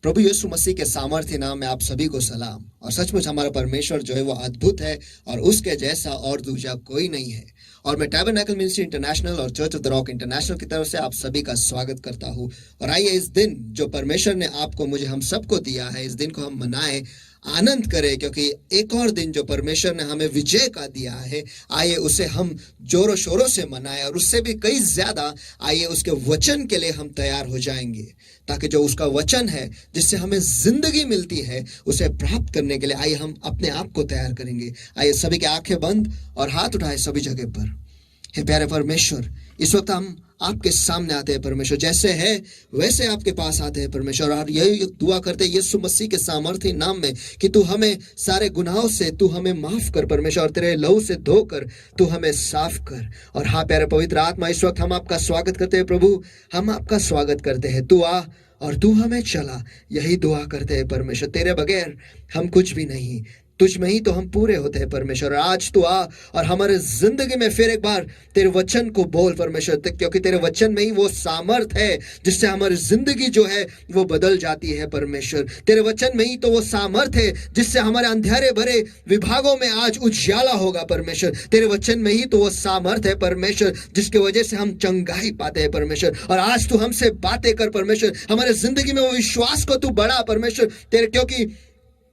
प्रभु यीशु मसीह के सामर्थ्य नाम में आप सभी को सलाम। और सचमुच हमारा परमेश्वर जो है वो अद्भुत है और उसके जैसा और दूसरा कोई नहीं है। और मैं टैबरनेकल मिनिस्ट्री इंटरनेशनल और church of the rock international की तरफ से आप सभी का स्वागत करता हूँ। और आइए इस दिन जो परमेश्वर ने आपको मुझे हम सबको दिया है, इस दिन को हम मनाएं, आनंद करें, क्योंकि एक और दिन जो परमेश्वर ने हमें विजय का दिया है, आइए उसे हम जोरों शोरों से मनाएं। और उससे भी कई ज्यादा आइए उसके वचन के लिए हम तैयार हो जाएंगे, ताकि जो उसका वचन है जिससे हमें जिंदगी मिलती है उसे प्राप्त करने के लिए आइए हम अपने आप को तैयार करेंगे। आइए सभी की आंखें बंद और हाथ उठाए सभी जगह पर। हे प्यारे परमेश्वर, इस वक्त हम आपके सामने आते हैं परमेश्वर, जैसे है वैसे आपके पास आते हैं परमेश्वर। और यही दुआ करते हैं यीशु मसीह के सामर्थ्य नाम में कि तू हमें सारे गुनाहों से तू हमें माफ कर परमेश्वर, और तेरे लहू से धोकर तू हमें साफ कर। और हाँ प्यारे पवित्र आत्मा, इस वक्त हम आपका स्वागत करते हैं प्रभु, हम आपका स्वागत करते हैं। तू आ और तू हमें चला, यही दुआ करते हैं परमेश्वर। तेरे बगैर हम कुछ भी नहीं, तुझ में ही तो हम पूरे होते हैं परमेश्वर। आज तू आ और हमारे जिंदगी में फिर एक बार तेरे वचन को बोल परमेश्वर, क्योंकि तेरे वचन में ही वो सामर्थ है जिससे हमारी जिंदगी जो है वो बदल जाती है परमेश्वर। तेरे वचन में ही तो वो सामर्थ है जिससे हमारे अंधेरे भरे विभागों में आज उजाला होगा परमेश्वर। तेरे वचन में ही तो वो सामर्थ है परमेश्वर जिसकी वजह से हम चंगाई पाते हैं परमेश्वर। और आज तू हमसे बातें कर परमेश्वर, हमारे जिंदगी में वो विश्वास को तू बढ़ा परमेश्वर तेरे, क्योंकि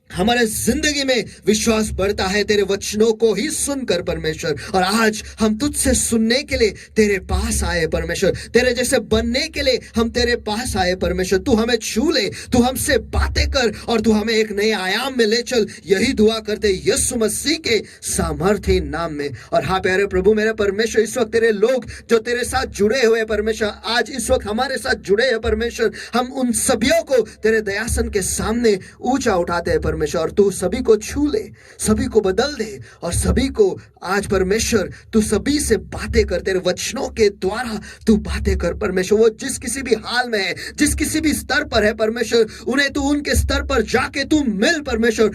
हमारे जिंदगी में विश्वास बढ़ता है तेरे वचनों को ही सुनकर परमेश्वर। और आज हम तुझसे सुनने के लिए तेरे पास आए परमेश्वर, तेरे जैसे बनने के लिए हम तेरे पास आए परमेश्वर। तू हमें छू ले, तू हमसे बातें कर और तू हमें एक नए आयाम में ले चल, यही दुआ करते यीशु मसीह के सामर्थ्य नाम में। और हाँ प्यारे प्रभु मेरे परमेश्वर, इस वक्त तेरे लोग जो तेरे साथ जुड़े हुए परमेश्वर, आज इस वक्त हमारे साथ जुड़े हैं परमेश्वर, हम उन सभियों को तेरे दयासन के सामने ऊंचा उठाते हैं परमेश्वर। और तू सभी को छू ले, सभी को बदल दे, और सभी को आज परमेश्वर तू सभी से बातें कर, तेरे वचनों के द्वारा तू बातें कर परमेश्वर। वो जिस किसी भी हाल में है, जिस किसी भी स्तर पर है परमेश्वर, उन्हें तू उनके स्तर पर जाके तू मिल परमेश्वर।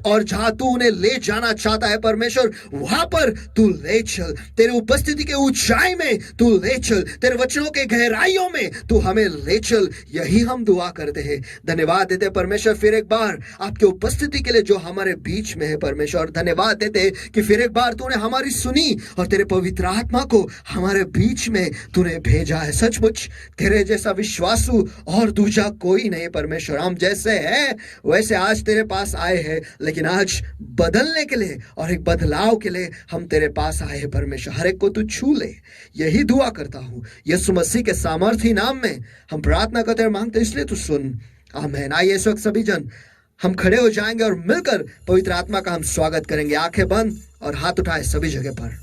और जहां तू उन्हें ले जाना चाहता है परमेश्वर, वहां पर तू ले चल, तेरे उपस्थिति के ऊंचाई में तू ले चल, तेरे वचनों के गहराइयों में तू हमें ले चल, यही हम दुआ करते हैं। धन्यवाद देते परमेश्वर फिर एक बार आपके उपस्थिति के लिए जो हमारे बीच में है परमेश्वर। धन्यवाद देते कि फिर एक बार तूने हमारी सुनी और तेरे पवित्र आत्मा को हमारे बीच में तूने भेजा है। सचमुच तेरे जैसा विश्वासु और दूसरा कोई नहीं परमेश्वर। हम जैसे हैं वैसे आज तेरे पास आए हैं, लेकिन आज बदलने के लिए और एक बदलाव के लिए हम तेरे पास आए हैं परमेश्वर। हर एक को तू छू ले, यही दुआ करता हूं यीशु मसीह के सामर्थ्य नाम में हम प्रार्थना करते हैं, मांगते इसलिए तू सुन, आमीन। आइए इस वक्त सभी जन हम खड़े हो जाएंगे और मिलकर पवित्र आत्मा का हम स्वागत करेंगे। आंखें बंद और हाथ उठाए सभी जगह पर।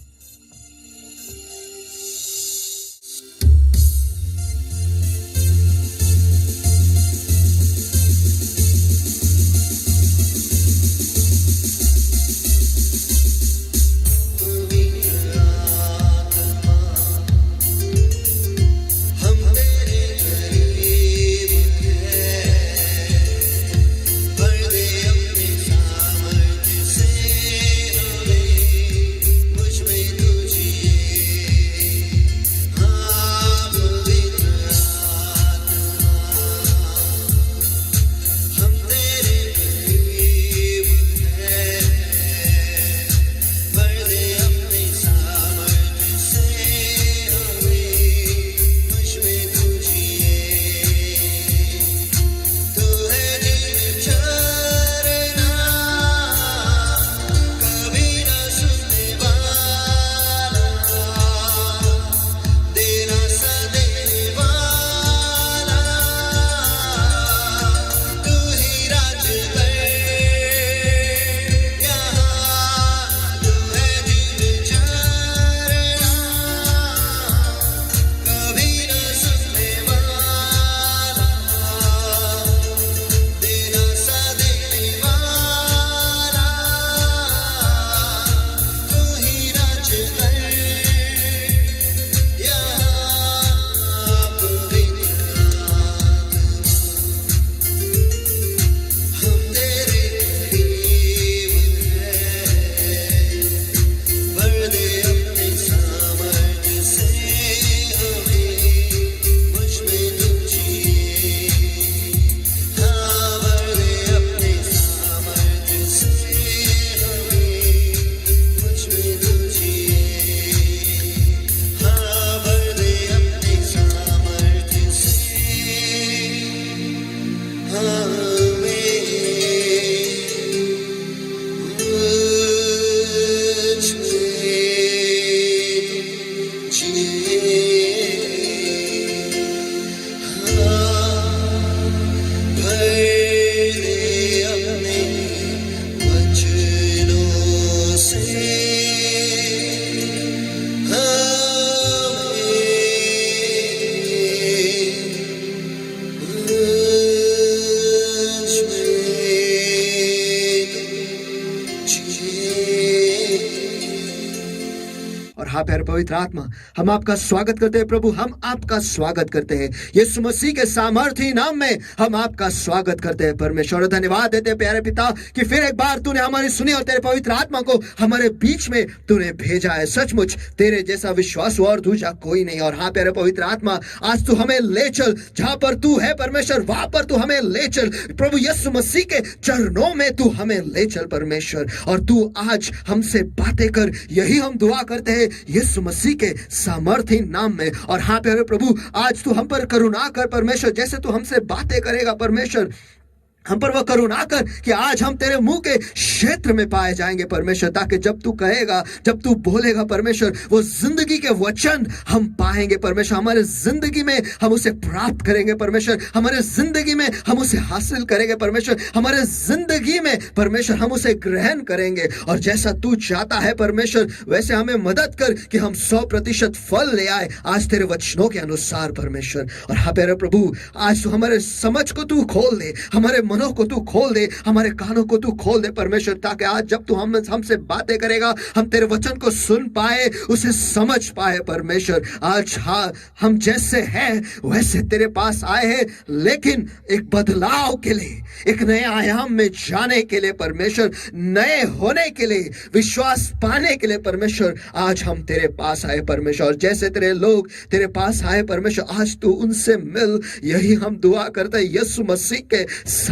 मुझ में हाँ प्यारे पवित्र आत्मा, हम आपका स्वागत करते हैं प्रभु, हम आपका स्वागत करते हैं यीशु मसीह के सामर्थी नाम में। हम आपका स्वागत करते हैं परमेश्वर। धन्यवाद देते हैं प्यारे पिता कि फिर एक बार तूने हमारी सुनी और तेरे पवित्र आत्मा को हमारे बीच में तूने भेजा है। सचमुच तेरे जैसा विश्वास और दूसरा कोई नहीं। और हाँ प्यारे पवित्र आत्मा, आज तू हमें ले चल जहां पर तू है परमेश्वर, वहां पर तू हमें ले चल प्रभु। यीशु मसीह के चरणों में तू हमें ले चल परमेश्वर, और तू आज हमसे बातें कर, यही हम दुआ करते हैं यीशु मसीह के सामर्थी नाम में। और हाँ प्यारे प्रभु, आज तू हम पर करुणा कर परमेश्वर, जैसे तू हमसे बातें करेगा परमेश्वर, हम पर वह करुणा कर कि आज हम तेरे मुंह के क्षेत्र में पाए जाएंगे परमेश्वर, ताकि जब तू कहेगा, जब तू बोलेगा परमेश्वर, वो जिंदगी के वचन हम पाएंगे परमेश्वर। हमारे जिंदगी में हम उसे प्राप्त करेंगे परमेश्वर, हमारे जिंदगी में हम उसे हासिल करेंगे परमेश्वर, हमारे जिंदगी में परमेश्वर हम उसे ग्रहण करेंगे। और जैसा तू चाहता है परमेश्वर, वैसे हमें मदद कर कि हम 100% फल ले आए आज तेरे वचनों के अनुसार परमेश्वर। और हाँ प्यारे प्रभु, आज तू हमारे समझ को तू खोल दे, हमारे मनों को तू खोल दे, हमारे कानों को तू खोल दे परमेश्वर, ताकि आज जब तू हमसे बातें करेगा, हम तेरे वचन को सुन पाए, उसे समझ पाए परमेश्वर। आज हाँ, हम जैसे हैं वैसे तेरे पास आए हैं, लेकिन एक बदलाव के लिए, एक नए आयाम में जाने के लिए परमेश्वर, नए होने के लिए, विश्वास पाने के लिए परमेश्वर, आज हम तेरे पास आए परमेश्वर। और जैसे तेरे लोग तेरे पास आए परमेश्वर, आज तू उनसे मिल, यही हम दुआ करते हैं यीशु मसीह के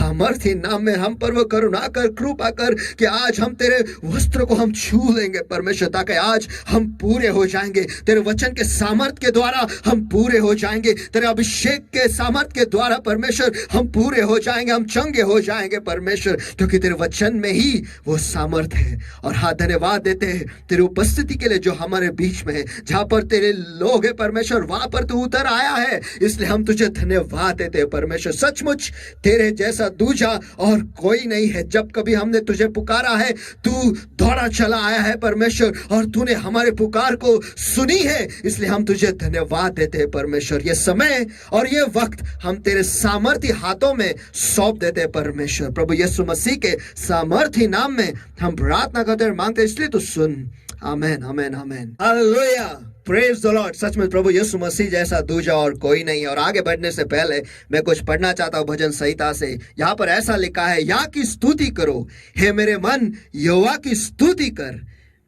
सामर्थी नाम में। हम पर वो करुणा कर, कृपा कर कि आज हम तेरे वस्त्र को हम छू लेंगे परमेश्वर, ताकि आज हम पूरे हो जाएंगे तेरे वचन के सामर्थ के द्वारा, हम पूरे हो जाएंगे तेरे अभिषेक के सामर्थ के द्वारा परमेश्वर, हम पूरे हो जाएंगे, हम चंगे हो जाएंगे परमेश्वर, क्योंकि तेरे वचन में ही वो सामर्थ है। और हाँ, धन्यवाद देते हैं तेरी उपस्थिति के लिए जो हमारे बीच में है, जहां पर तेरे लोग है परमेश्वर, वहां पर तू उतर आया है, इसलिए हम तुझे धन्यवाद देते हैं परमेश्वर। सचमुच तेरे जैसा दूजा और कोई नहीं है। जब कभी हमने तुझे पुकारा है, तू दौड़ा चला आया है परमेश्वर, और तूने हमारे पुकार को सुनी है, इसलिए हम तुझे धन्यवाद देते हैं परमेश्वर। ये समय और ये वक्त हम तेरे सामर्थी हाथों में सौंप देते हैं परमेश्वर। प्रभु यीशु मसीह के सामर्थी नाम में हम प्रार्थना करते हैं, मांगते हैं, इसलिए तू सुन। आमेन, आमेन, आमेन, हालेलुया, प्रेज द लॉर्ड। सच में प्रभु यीशु मसीह जैसा दूजा और कोई नहीं। और आगे बढ़ने से पहले मैं कुछ पढ़ना चाहता हूँ भजन संहिता से। यहाँ पर ऐसा लिखा है, यहोवा की स्तुति करो हे मेरे मन, यहोवा की स्तुति कर।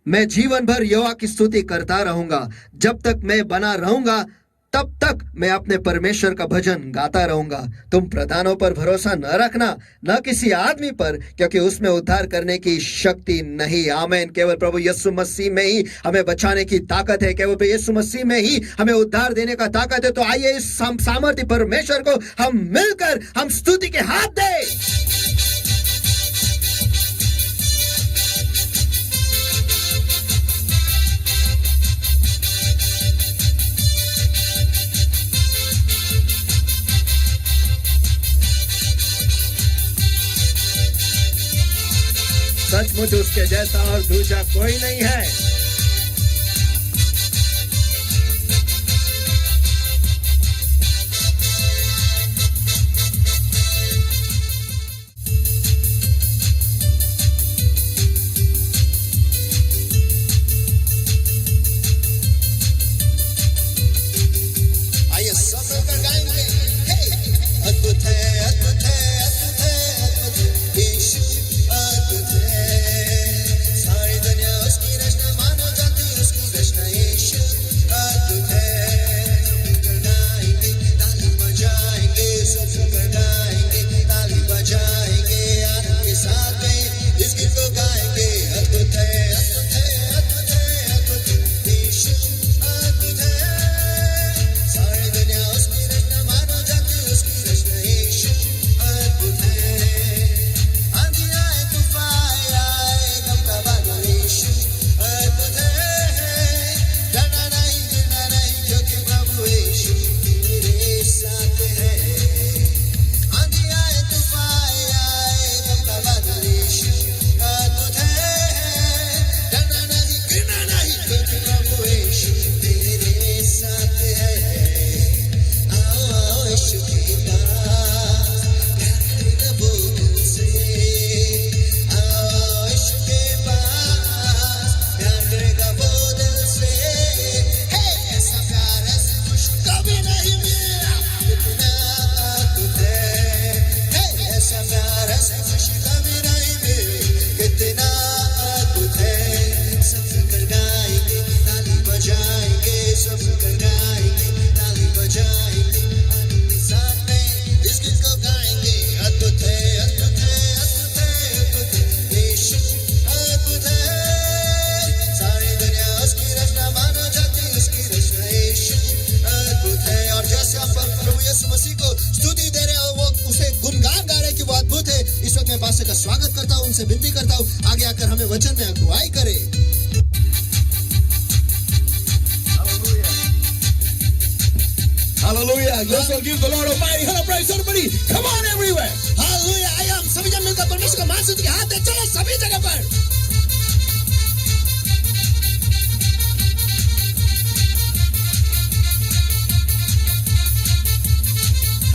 मैं जीवन भर यहोवा की स्तुति करता रहूंगा, जब तक मैं बना रहूंगा तब तक मैं अपने परमेश्वर का भजन गाता रहूंगा। तुम प्रधानों पर भरोसा न रखना, न किसी आदमी पर, क्योंकि उसमें उद्धार करने की शक्ति नहीं। आमीन। केवल प्रभु यीशु मसीह में ही हमें बचाने की ताकत है, केवल यीशु मसीह में ही हमें उद्धार देने का ताकत है। तो आइए इस सामर्थ्य परमेश्वर को हम मिलकर हम स्तुति के हाथ दें। सचमुच उसके जैसा और दूसरा कोई नहीं है। आइए सब मिलकर गाएंगे, अद्भुत है, अद्भुत है, अद्भुत है, अद्भुत यीशु अद्भुत है, सारी दुनिया उसकी रचना से विनती करता हूँ आगे आकर हमें वचन में अगुवाई करे। Hallelujah. Let's all give the Lord a mighty hand of praise. Everybody, come on everywhere. Hallelujah. आइए हम सभी जन मिलकर परमेश्वर का मान स्तुति के हाथ दे, चलो सभी जगह पर।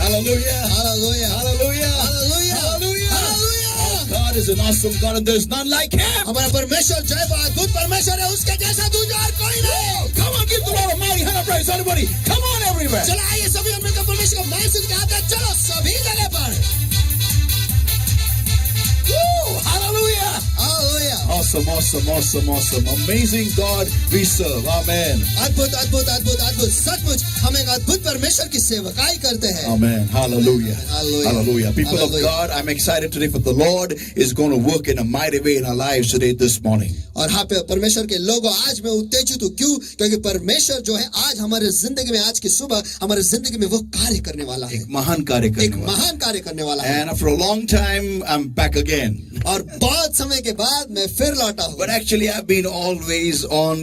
Hallelujah. Hallelujah, Hallelujah. Hallelujah, Hallelujah. Hallelujah. Our God is an awesome God and there's none like him. हमारा परमेश्वर जय वो अद्भुत परमेश्वर है, उसके जैसा दूजा और कोई नहीं। Come on, give the Lord a mighty hand of praise. Everybody, come on everywhere. चलो आइए सभी जन मिलकर परमेश्वर का मान स्तुति के हाथ दे, चलो सभी जगह पर। Woo! Hallelujah. Hallelujah. Awesome, awesome, awesome, awesome. Amazing God we serve. Amen. अद्भुत अद्भुत अद्भुत अद्भुत, सचमुच हम एक अद्भुत परमेश्वर की सेवकाई करते हैं। Amen. Hallelujah. Hallelujah. Hallelujah. People of Hallelujah. God, I'm excited today for the Lord is going to work in a mighty way in our lives today this morning. और हाँ पे परमेश्वर के लोगों, आज मैं उत्तेजित हूँ। क्यों? क्योंकि परमेश्वर जो है आज हमारे जिंदगी में, आज की सुबह हमारे जिंदगी में वो कार्य करने वाला है, एक महान कार्य एक करने वाला। महान कार्य करने वाला है। And after a long time, I'm back again. और बहुत समय के बाद मैं फिर लौटा हूँ। But actually, I've been always on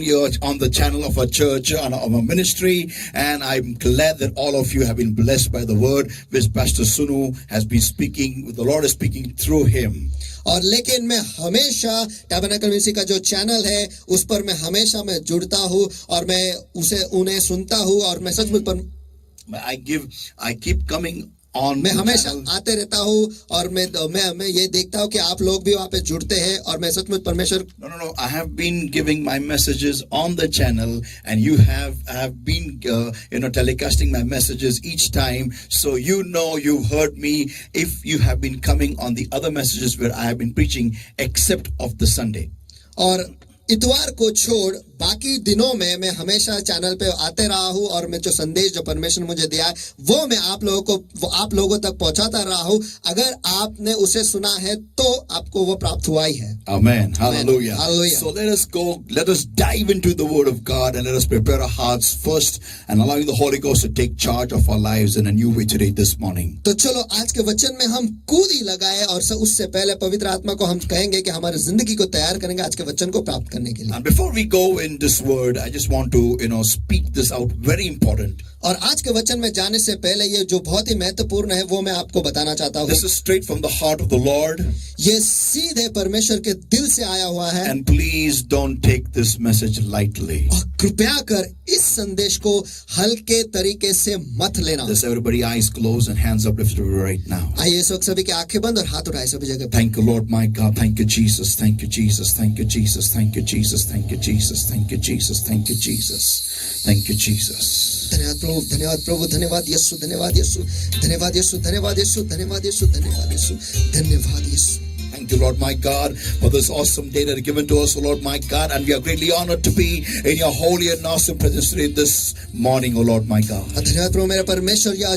the channel of our church, on our ministry, and I'm glad that all of you have been blessed by the word which Pastor Sunu has been speaking. The Lord is speaking through him. और लेकिन मैं हमेशा tabernacle ministry का जो channel है उस पर मैं हमेशा मैं जुड़ता हूँ और मैं उन्हें सुनता हूँ और मैं सचमुच पर I keep coming on. मैं हमेशा आते रहता हूँ और मैं ये देखता हूँ कि आप लोग भी वहाँ पे जुड़ते हैं और मैं सचमुच परमेश्वर No. I have been giving my messages on the channel, and you have been telecasting my messages each time. So you've heard me if you have been coming on the other messages where I have been preaching, except of the Sunday. और इतवार को छोड़ बाकी दिनों में मैं हमेशा channel पे आते रहा हूँ और मैं जो संदेश जो परमेश्वर ने मुझे दिया है वो मैं आप लोगों तक पहुंचाता रहा हूँ। अगर आपने उसे सुना है तो आपको वो प्राप्त हुआ ही है। Amen. Hallelujah. Hallelujah. So let us dive into the word of God and let us prepare our hearts first and allowing the Holy Ghost to take charge of our lives in a new way today this morning. तो चलो आज के वचन में हम कूदी लगाए और उससे पहले पवित्र आत्मा को हम कहेंगे कि हमारी जिंदगी को तैयार करेंगे आज के वचन को प्राप्त करने के लिए। And before we go in this word, I just want to speak this out, very important. और आज के वचन में जाने से पहले ये जो बहुत ही महत्वपूर्ण है वो मैं आपको बताना चाहता हूँ। This is straight from the heart of the Lord. ये सीधे परमेश्वर के दिल से आया हुआ है। And please don't take this message lightly. और कृपया कर इस संदेश को हल्के तरीके से मत लेना। Just everybody eyes closed and hands uplifted right now. आइए इस वक्त सभी की आंखें बंद और हाथ उठाए सभी जगह। Thank you, Lord, my God. Thank you, Jesus. Thank you, Jesus. Thank you, Jesus. Thank you, Jesus. Thank you, Jesus. Thank you, Jesus. Thank you, Jesus. Thank you, Jesus. धन्यवाद प्रभु, धन्यवाद प्रभु, धन्यवाद यीशु, धन्यवाद यीशु, धन्यवाद यीशु, धन्यवाद यीशु, धन्यवाद यीशु, धन्यवाद यीशु, धन्यवाद यीशु। Thank you, Lord, my God, for this awesome day that is given to us, O Lord, my God, and we are greatly honored to be in your holy and awesome presence today this morning, O Lord, my God. धन्यवाद प्रभु मेरे परमेश्वर, यह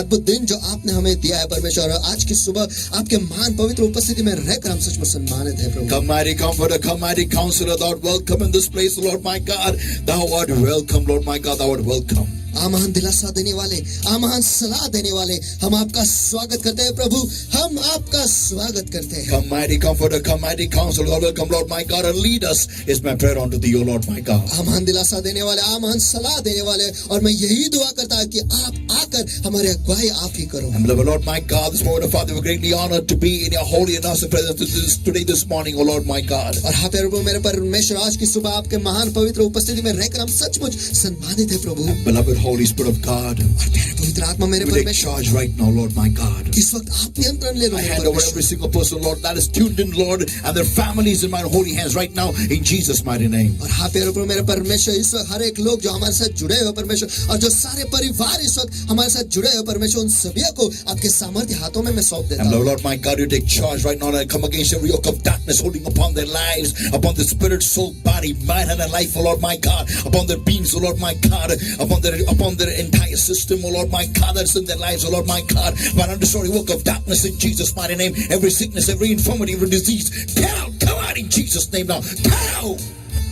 अद्भुत दिन जो आपने हमें दिया है परमेश्वर, और आज की सुबह आपके महान पवित्र उपस्थिति में रहकर हम सचमुच सम्मानित हैं प्रभु। Come mighty comforter, come mighty counselor, thou art welcome in this place, O Lord, my God. Thou art welcome, Lord, my God, thou art welcome. आमहान दिलासा देने वाले, आमहान सलाह देने वाले, हम आपका स्वागत करते हैं प्रभु, हम आपका स्वागत करते हैं। Come mighty comforter, come mighty counselor, thou welcome, Lord, my God, and lead us is my prayer unto thee, O Lord, my God. आमहान दिलासा देने वाले, आमहान सलाह देने वाले, और मैं यही दुआ करता हूं कि आप आकर हमारे अगुवाई आप ही करो। And beloved Lord, my God, this morning, Father, we're greatly honored to be in your holy and awesome presence today, this morning, O Lord, my God. और हाँ प्रभु मेरे परमेश्वर, आज की सुबह आपके महान पवित्र उपस्थिति में रहकर हम सचमुच सम्मानित हैं प्रभु। Beloved Holy Spirit of God, और प्यारे पवित्र आत्मा मेरे you take परमेश्वर, charge right now, Lord, my God. इस वक्त आप नियंत्रण ले लो I मेरे hand over परमेश्वर। every single person, Lord, that is tuned in, Lord, and their families in my holy hands right now, in Jesus' mighty name. और हाँ प्यारे प्रभु मेरे परमेश्वर, इस वक्त हर एक लोग जो हमारे साथ जुड़े हुए परमेश्वर, और जो सारे परिवार इस वक्त हमारे साथ जुड़े हुए परमेश्वर, उन सभी को आपके सामर्थ्य हाथों में मैं सौंप देता And हूँ। Lord, my God, you take charge right now, and I come against every yoke of darkness holding upon their lives, upon their spirit, soul, body, mind, and life, O Lord, my God, upon their beings, O Lord, my God, upon their entire system, O Lord, my God, that's in their lives, O Lord, my God, but I'm destroying work of darkness in Jesus' mighty name. Every sickness, every infirmity, every disease, get out, come out in Jesus' name now, come out.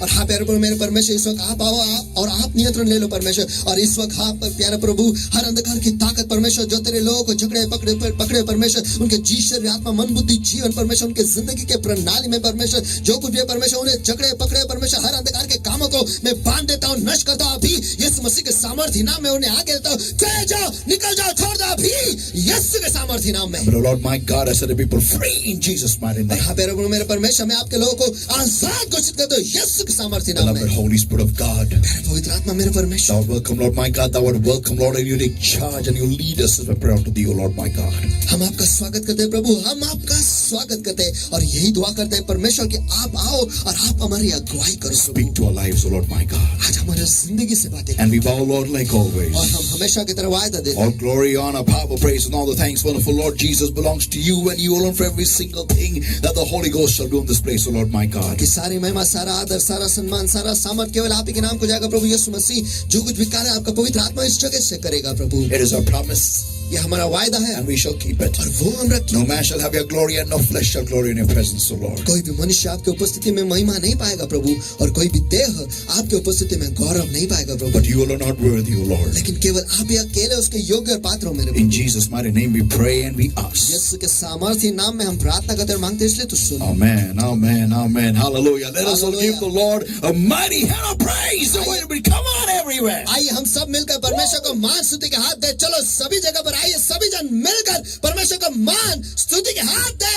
और हाँ प्यारे प्रभु मेरे परमेश्वर, इस वक्त आप आओ और आप नियंत्रण ले लो परमेश्वर। और इस वक्त हाँ प्यारे प्रभु, हर अंधकार की ताकत परमेश्वर जो तेरे लोगों को झगड़े पकड़े परमेश्वर, उनके जी शरीर आत्मा मन बुद्धि जीवन परमेश्वर, उनके जिंदगी के प्रणाली में परमेश्वर जो कुछ भी है परमेश्वर, उन्हें झगड़े पकड़े परमेश्वर, हर अंधकार के कामों को मैं बांध देता हूँ, नष्ट करता हूँ अभी यीशु मसीह के सामर्थ्य नाम में। उन्हें आगे देता हूँ, चले जाओ, निकल जाओ, छोड़ दो अभी यीशु के सामर्थ्य नाम में। But oh Lord my God, I set the people free in Jesus' mighty name. हाँ प्यारे प्रभु मेरे परमेश्वर, मैं आपके लोगों को आजाद घोषित कर दो यीशु के सामर्थ्य नाम में। Beloved Holy Spirit of God, पवित्र आत्मा मेरे परमेश्वर, thou welcome Lord my God, thou art welcome Lord, and you take charge and you lead us as we pray unto thee, O Lord my God. हम आपका स्वागत करते हैं प्रभु, हम आपका स्वागत करते हैं और यही दुआ करते हैं परमेश्वर कि आप आओ और आप हमारी अगुवाई करो। Speak to our lives, O Lord my God. आज हमारे जिंदगी से बातें And we bow, Lord, like always. और हम हमेशा की तरह वायदा देते All हैं। glory, honor, power, praise, and all the thanks, wonderful Lord Jesus, belongs to you and you alone for every single thing that the Holy Ghost shall do in this place, O Lord my God. कि सारी महिमा, सारा आदर, सारा सम्मान, सारा सामर्थ केवल आप ही के नाम को जाएगा प्रभु यीशु मसीह। जो कुछ भी कार्य आपका पवित्र आत्मा इस जगह से करेगा प्रभु, It is our promise ये हमारा वायदा है and we shall keep it. और वो हम रखेंगे। No man shall have your glory and no flesh shall glory in your presence, O Lord. कोई भी मनुष्य आपके उपस्थिति में महिमा नहीं पाएगा प्रभु, और कोई भी देह आपके उपस्थिति में गौरव नहीं पाएगा प्रभु, But you alone are worthy, O Lord. लेकिन केवल आप ही अकेले उसके योग्य और पात्र हो मेरे In Prabhu. Jesus' mighty name we pray and we ask. यीशु के सामर्थ्य नाम में हम प्रार्थना करते और मांगते, इसलिए तो सुनो। Amen, amen, amen. Hallelujah. Let us all Hallelujah. give the Lord a mighty hand of praise. The way to be, come on everywhere. आइए हम सब मिलकर परमेश्वर को मान स्तुति के हाथ दे। चलो सभी जगह पर आइए, सभी जन मिलकर परमेश्वर को मान स्तुति के हाथ दे।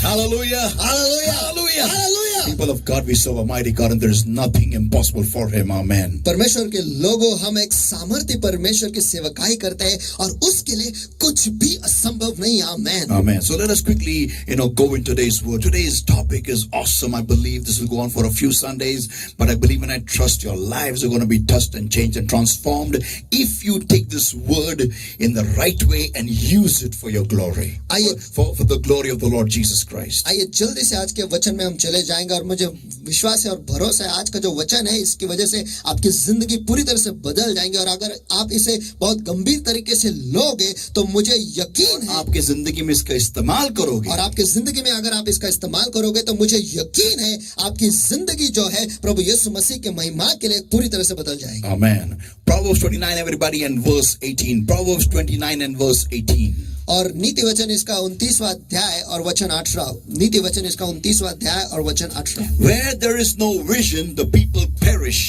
Hallelujah. Hallelujah. Hallelujah. Hallelujah. People of God, we serve a mighty God and there is nothing impossible for him. Amen. परमेश्वर के लोगों, हम एक सामर्थ्य परमेश्वर की सेवकाई करते हैं और उसके लिए कुछ भी असंभव नहीं। आमेन। Amen. So let us quickly, go into today's word. Today's topic is awesome. I believe this will go on for a few Sundays, but I believe and I trust your lives are going to be touched and changed and transformed if you take this word in the right way and use it for your glory. For the glory of the Lord Jesus Christ. आइए जल्दी से आज के वचन में हम चले जाएंगे और मुझे विश्वास है और भरोसा है आज का जो वचन है इसकी वजह से आपकी जिंदगी पूरी तरह से बदल जाएंगे। और अगर आप इसे बहुत गंभीर तरीके से लोगे तो मुझे यकीन है आपके जिंदगी में इसका इस्तेमाल करोगे, और आपकी जिंदगी में अगर आप इसका इस्तेमाल करोगे तो मुझे यकीन है आपकी जिंदगी जो है प्रभु यीशु मसीह के महिमा के लिए पूरी तरह से बदल जाएगी। Amen. Proverbs 29 everybody and verse 18. Proverbs 29 and verse 18. और नीति वचन इसका 29वां अध्याय और वचन 18। नीति वचन इसका 29वां अध्याय और वचन 18। Where there is no vision, the people perish,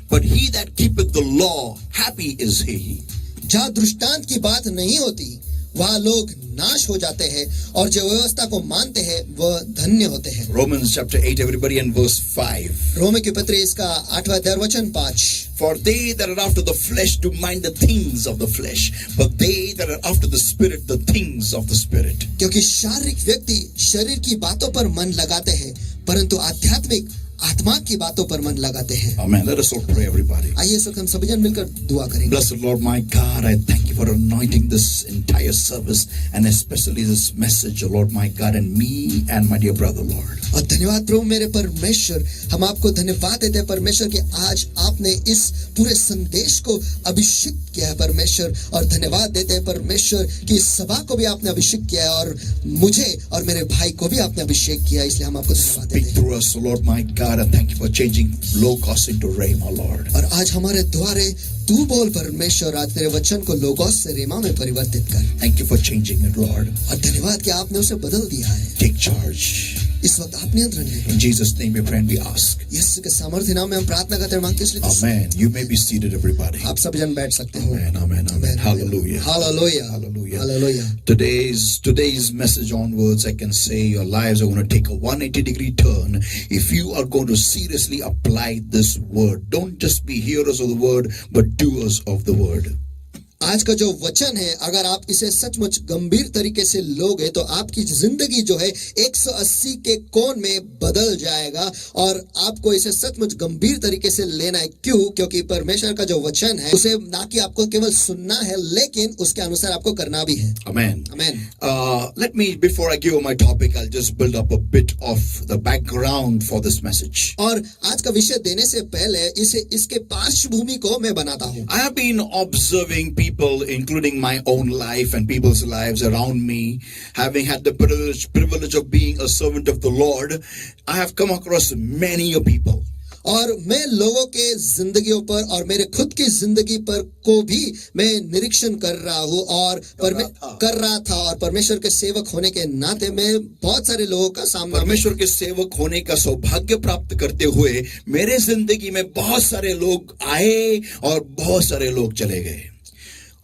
but he that keepeth the law, happy is he. जहाँ दृष्टांत की बात नहीं होती वहाँ लोग नाश हो जाते हैं और जो व्यवस्था को मानते हैं वह धन्य होते हैं। Romans chapter 8 everybody and verse 5. रोमी की पत्री इसका 8वां अध्याय वचन 5। For they that are after the flesh do mind the things of the flesh, but they that are after the spirit the things of the spirit. क्योंकि शारीरिक व्यक्ति शरीर की बातों पर मन लगाते हैं परंतु आध्यात्मिक आत्मा की बातों पर मन लगाते हैं। Amen. Let us all pray everybody. आइए इस वक्त हम सभी जन मिलकर दुआ करेंगे। Blessed Lord my God, I thank you for anointing this entire service and especially this message, O Lord my God, and me and my dear brother Lord. और धन्यवाद प्रभु मेरे परमेश्वर, हम आपको धन्यवाद देते हैं परमेश्वर कि आज आपने इस पूरे संदेश को अभिषेक किया है परमेश्वर, और धन्यवाद देते हैं परमेश्वर कि इस सभा को भी आपने अभिषेक किया है और मुझे और मेरे भाई को भी आपने अभिषेक किया, इसलिए हम आपको धन्यवाद देते Speak हैं। through us, O Lord my God, and thank you for changing Logos into Rhema, Lord. और आज हमारे द्वारे तू बोल परमेश्वर, आज तेरे वचन को लोगोस से रेमा में परिवर्तित कर। Thank you for changing it, Lord. और धन्यवाद कि आपने उसे बदल दिया है। Take charge. इस वक्त आप नियंत्रण में। In Jesus' name we pray and we ask. यीशु के सामर्थ्य नाम में हम प्रार्थना करते हैं, मांगते हैं। Amen. You may be seated, everybody. आप सब जन बैठ सकते हो। Amen, amen, amen. Hallelujah. Hallelujah. Hallelujah. Hallelujah. Today's message onwards, I can say your lives are going to take a 180-degree turn if you are going to seriously apply this word. Don't just be hearers of the word, but doers of the word. आज का जो वचन है अगर आप इसे सचमुच गंभीर तरीके से लोगे तो आपकी जिंदगी जो है 180 के कोण में बदल जाएगा, और आपको इसे सचमुच गंभीर तरीके से लेना है। क्यों? क्योंकि परमेश्वर का जो वचन है उसे ना कि आपको केवल सुनना है लेकिन उसके अनुसार आपको करना भी है। Amen. Amen. Let me, before I give you my topic, I'll just build up a bit of the background for this message. और आज का विषय देने से पहले इसके पार्श्वभूमि को मैं बनाता हूँ। I have been observing people people, including my own life and people's lives around me, having had the privilege of being a servant of the Lord, I have come across many people. और मैं लोगों के जिंदगियों पर और मेरे खुद की जिंदगी पर को भी मैं निरीक्षण कर रहा हूँ और कर रहा था और परमेश्वर के सेवक होने के नाते मैं बहुत सारे लोगों का सामना परमेश्वर के सेवक होने का सौभाग्य प्राप्त करते हुए मेरे जिंदगी में बहुत सारे लोग आए और बहुत सारे लोग चले गए.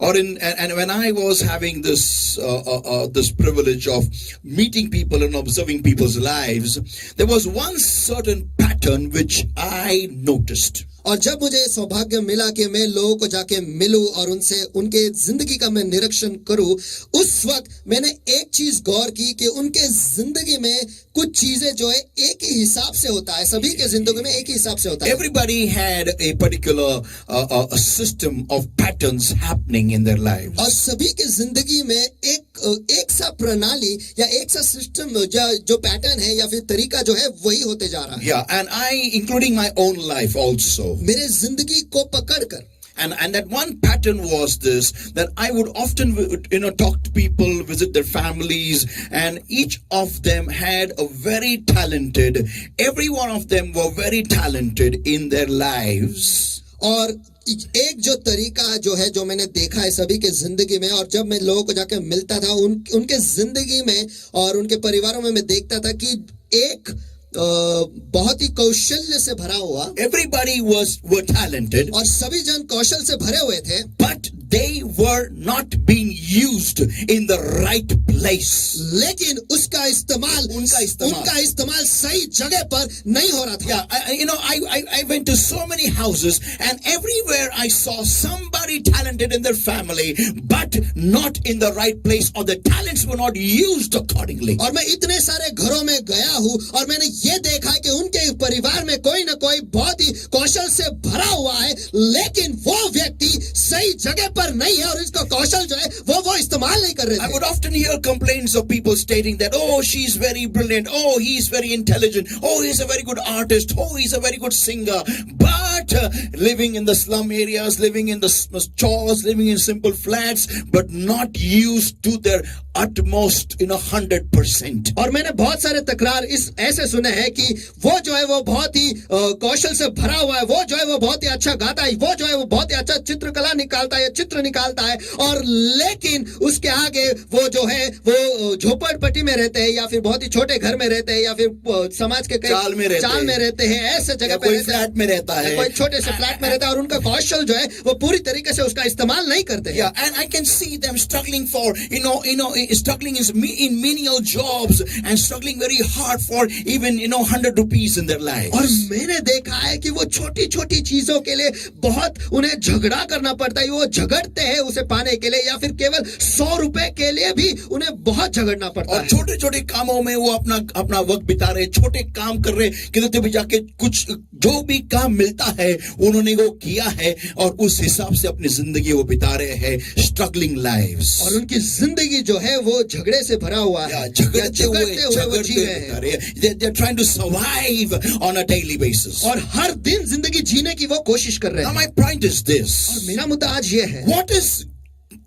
Or and when I was having this privilege of meeting people and observing people's lives, there was one certain pattern which I noticed. और जब मुझे सौभाग्य मिला कि मैं लोगों को जाके मिलूं और उनसे उनके जिंदगी का मैं निरीक्षण करूं, उस वक्त मैंने एक चीज गौर की कि उनके जिंदगी में कुछ चीजें जो है एक ही हिसाब से होता है. सभी के जिंदगी में एक ही हिसाब से होता है. Everybody had a particular a system of patterns happening in their lives. और सभी के जिंदगी में एक सा प्रणाली या एक सा सिस्टम जो पैटर्न है या फिर तरीका जो है वही होते जा रहा है. Yeah, and I, including my own life also. मेरे जिंदगी को पकड़कर. And that one pattern was this, that I would often talk to people, visit their families, and each of them had a very talented, every one of them were very talented in their lives. और एक जो तरीका जो है जो मैंने देखा है सभी के जिंदगी में, और जब मैं लोगों को जाकर मिलता था उनके जिंदगी में और उनके परिवारों में मैं देखता था कि एक बहुत ही कौशल्य से भरा हुआ. Everybody were talented. और सभी जन कौशल से भरे हुए थे. But they were not being used in the right place. लेकिन उनका इस्तेमाल सही जगह पर नहीं हो रहा था. Yeah, I went to so many houses and everywhere I saw somebody talented in their family, but not in the right place, or the talents were not used accordingly. और मैं इतने सारे घरों में गया हूँ और मैंने ये देखा है कि उनके परिवार में कोई ना कोई बहुत ही कौशल से भरा हुआ है, लेकिन वो व्यक्ति सही जगह पर नहीं है और इसका कौशल जो है वो इस्तेमाल नहीं कर रहे थे. I would often hear complaints of people stating that, oh, she's very brilliant, oh, he's very intelligent, oh, he's a very good artist, oh, he's a very good singer, but living in the slum areas, living in the chores, living in simple flats, but not used to their utmost 100%. और मैंने बहुत सारे तकरार ऐसे सुने हैं कि वो जो है वो बहुत ही कौशल से भरा हुआ है, वो जो है वो बहुत ही अच्छा गाता है, वो जो है वो बहुत ही अच्छा चित्रकला निकालता है, चित्र निकालता है, और लेकिन उसके आगे वो जो है वो झोपड़पट्टी में रहते हैं या फिर बहुत ही छोटे घर में रहते हैं या फिर समाज के चाल में रहते हैं, ऐसे जगह पे कोई फ्लैट में रहता है, कोई छोटे से फ्लैट में रहता है और उनका कौशल जो है वो पूरी तरीके से उसका इस्तेमाल नहीं करते हैं. Yeah, and I can see them struggling for struggling in menial jobs and struggling very hard for even 100 rupees in their life. और मैंने देखा है कि वो छोटी छोटी चीजों के लिए बहुत उन्हें झगड़ा करना पड़ता है, वो झगड़ते हैं उसे पाने के लिए, या फिर केवल 100 रुपए के लिए भी उन्हें बहुत झगड़ना पड़ता है. और छोटे छोटे कामों में वो अपना वक्त बिता रहे, छोटे काम कर रहे, किधर भी जाके कुछ जो भी काम मिलता है उन्होंने वो किया है और उस हिसाब से अपनी जिंदगी वो बिता रहे हैं, स्ट्रगलिंग लाइव्स. और उनकी जिंदगी जो है वो झगड़े से भरा हुआ है, झगड़ते हुए वो जी रहे हैं. They're trying to survive on a daily basis. और हर दिन जिंदगी जीने की वो कोशिश कर रहे हैं. Now my point is this. और मेरा मुद्दा आज ये है, what is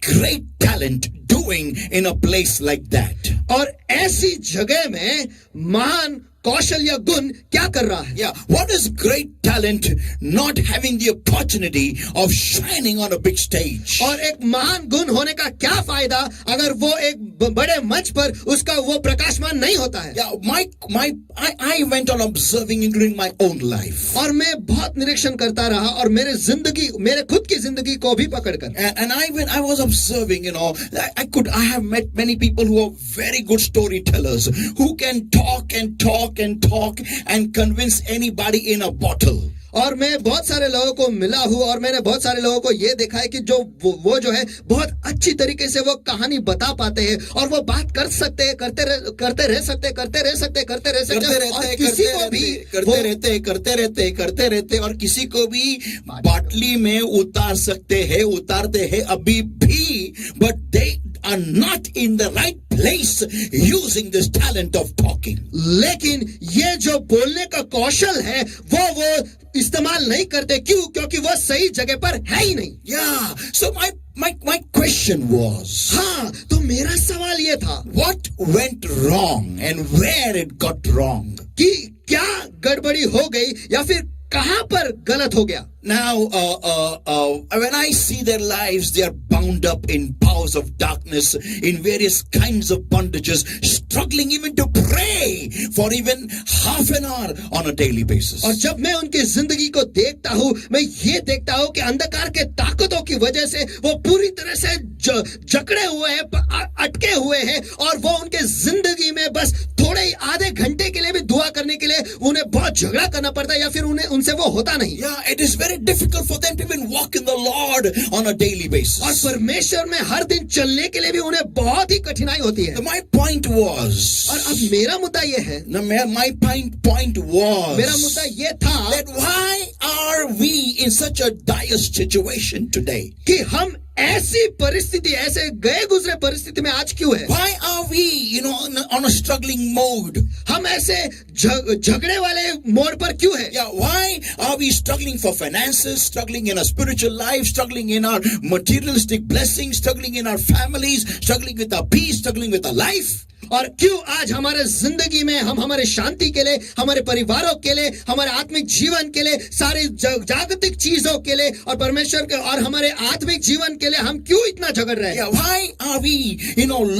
great talent doing in a place like that? और ऐसी जगह में महान कौशल या गुण क्या कर रहा है? Yeah, what is great talent not having the opportunity of shining on a big stage? और एक महान गुण होने का क्या फायदा अगर वो एक बड़े मंच पर उसका वो प्रकाशमान नहीं होता है? Yeah, I went on observing including my own life. और मैं बहुत निरीक्षण करता रहा और मेरे खुद की जिंदगी को भी पकड़कर. And I was observing, I have met many people who are very good storytellers who can talk and convince anybody in a bottle. और मैं बहुत सारे लोगों को मिला हूँ और मैंने बहुत सारे लोगों को ये देखा है कि जो वो जो है बहुत अच्छी तरीके से वो कहानी बता पाते हैं और वो बात कर सकते हैं, करते रह सकते और किसी को भी बाटली में उतारते हैं अभी भी, but they are not in the right place using this talent of talking. लेकिन ये जो बोलने का कौशल है वो इस्तेमाल नहीं करते. क्यों? क्योंकि वो सही जगह पर है ही नहीं. Yeah, so my question was, हाँ, तो मेरा सवाल ये था what went wrong and where it got wrong? कि क्या गड़बड़ी हो गई या फिर कहां पर गलत हो गया. Now, when I see their lives, they are bound up in powers of darkness, in various kinds of bondages, struggling even to pray for even half an hour on a daily basis. और जब मैं उनकी जिंदगी को देखता हूँ, मैं ये देखता हूँ कि अंधकार के ताकतों की वजह से वो पूरी तरह से जकड़े हुए हैं, अटके हुए हैं, और वो उनके जिंदगी में बस थोड़े ही आधे घंटे के लिए भी दुआ करने के लिए उन्हें बहुत झगड़ा करना पड़ता है, या फिर उन्हें उनसे वो होता नहीं. Yeah, it is very difficult for them to even walk in the Lord on a daily और basis. परमेश्वर में हर दिन चलने के लिए भी उन्हें बहुत ही कठिनाई होती है. My point was, और अब मेरा मुद्दा ये है, no, my point was, मेरा मुद्दा ये था that why are we in such a dire situation today? कि हम ऐसी परिस्थिति, ऐसे गए गुजरे परिस्थिति में आज क्यों है. Why are we, on a struggling mode? हम ऐसे झगड़े वाले मोड़ पर क्यों है. Yeah, why are we struggling for finances, struggling in our spiritual life, struggling in our materialistic blessings, struggling in our families, struggling with our peace, struggling with our life? और क्यों आज हमारे जिंदगी में हम हमारे शांति के लिए, हमारे परिवारों के लिए, हमारे आत्मिक जीवन के लिए, सारी जागतिक चीजों के लिए और परमेश्वर के और हमारे आत्मिक जीवन के लिए हम क्यों इतना झगड़ रहे हैं. Yeah, why are we,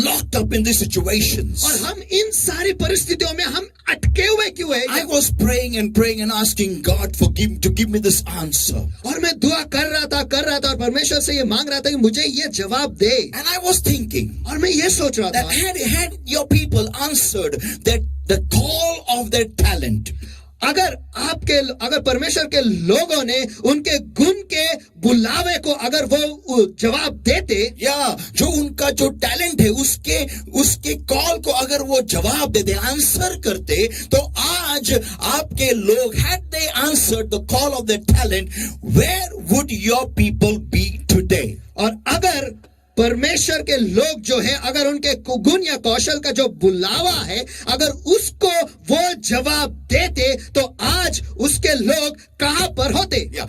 locked up in these situations? और हम इन सारी परिस्थितियों में हम अटके हुए क्यों है. I was praying and asking God to give me this answer. और मैं दुआ कर रहा था और परमेश्वर से ये मांग रहा था कि मुझे ये जवाब दे. And I was thinking और मैं ये सोच रहा that था had your people answered that the call of their talent, अगर परमेश्वर के लोगों ने उनके गुण के बुलावे को अगर वो जवाब देते, या जो उनका जो टैलेंट है उसके कॉल को अगर वो जवाब देते, आंसर करते, तो आज आपके लोग, had they answered the call of their talent, where would your people be today? और अगर परमेश्वर के लोग जो है, अगर उनके गुण या कौशल का जो बुलावा है, अगर उसको वो जवाब देते, तो आज उसके लोग कहां पर होते. Yeah,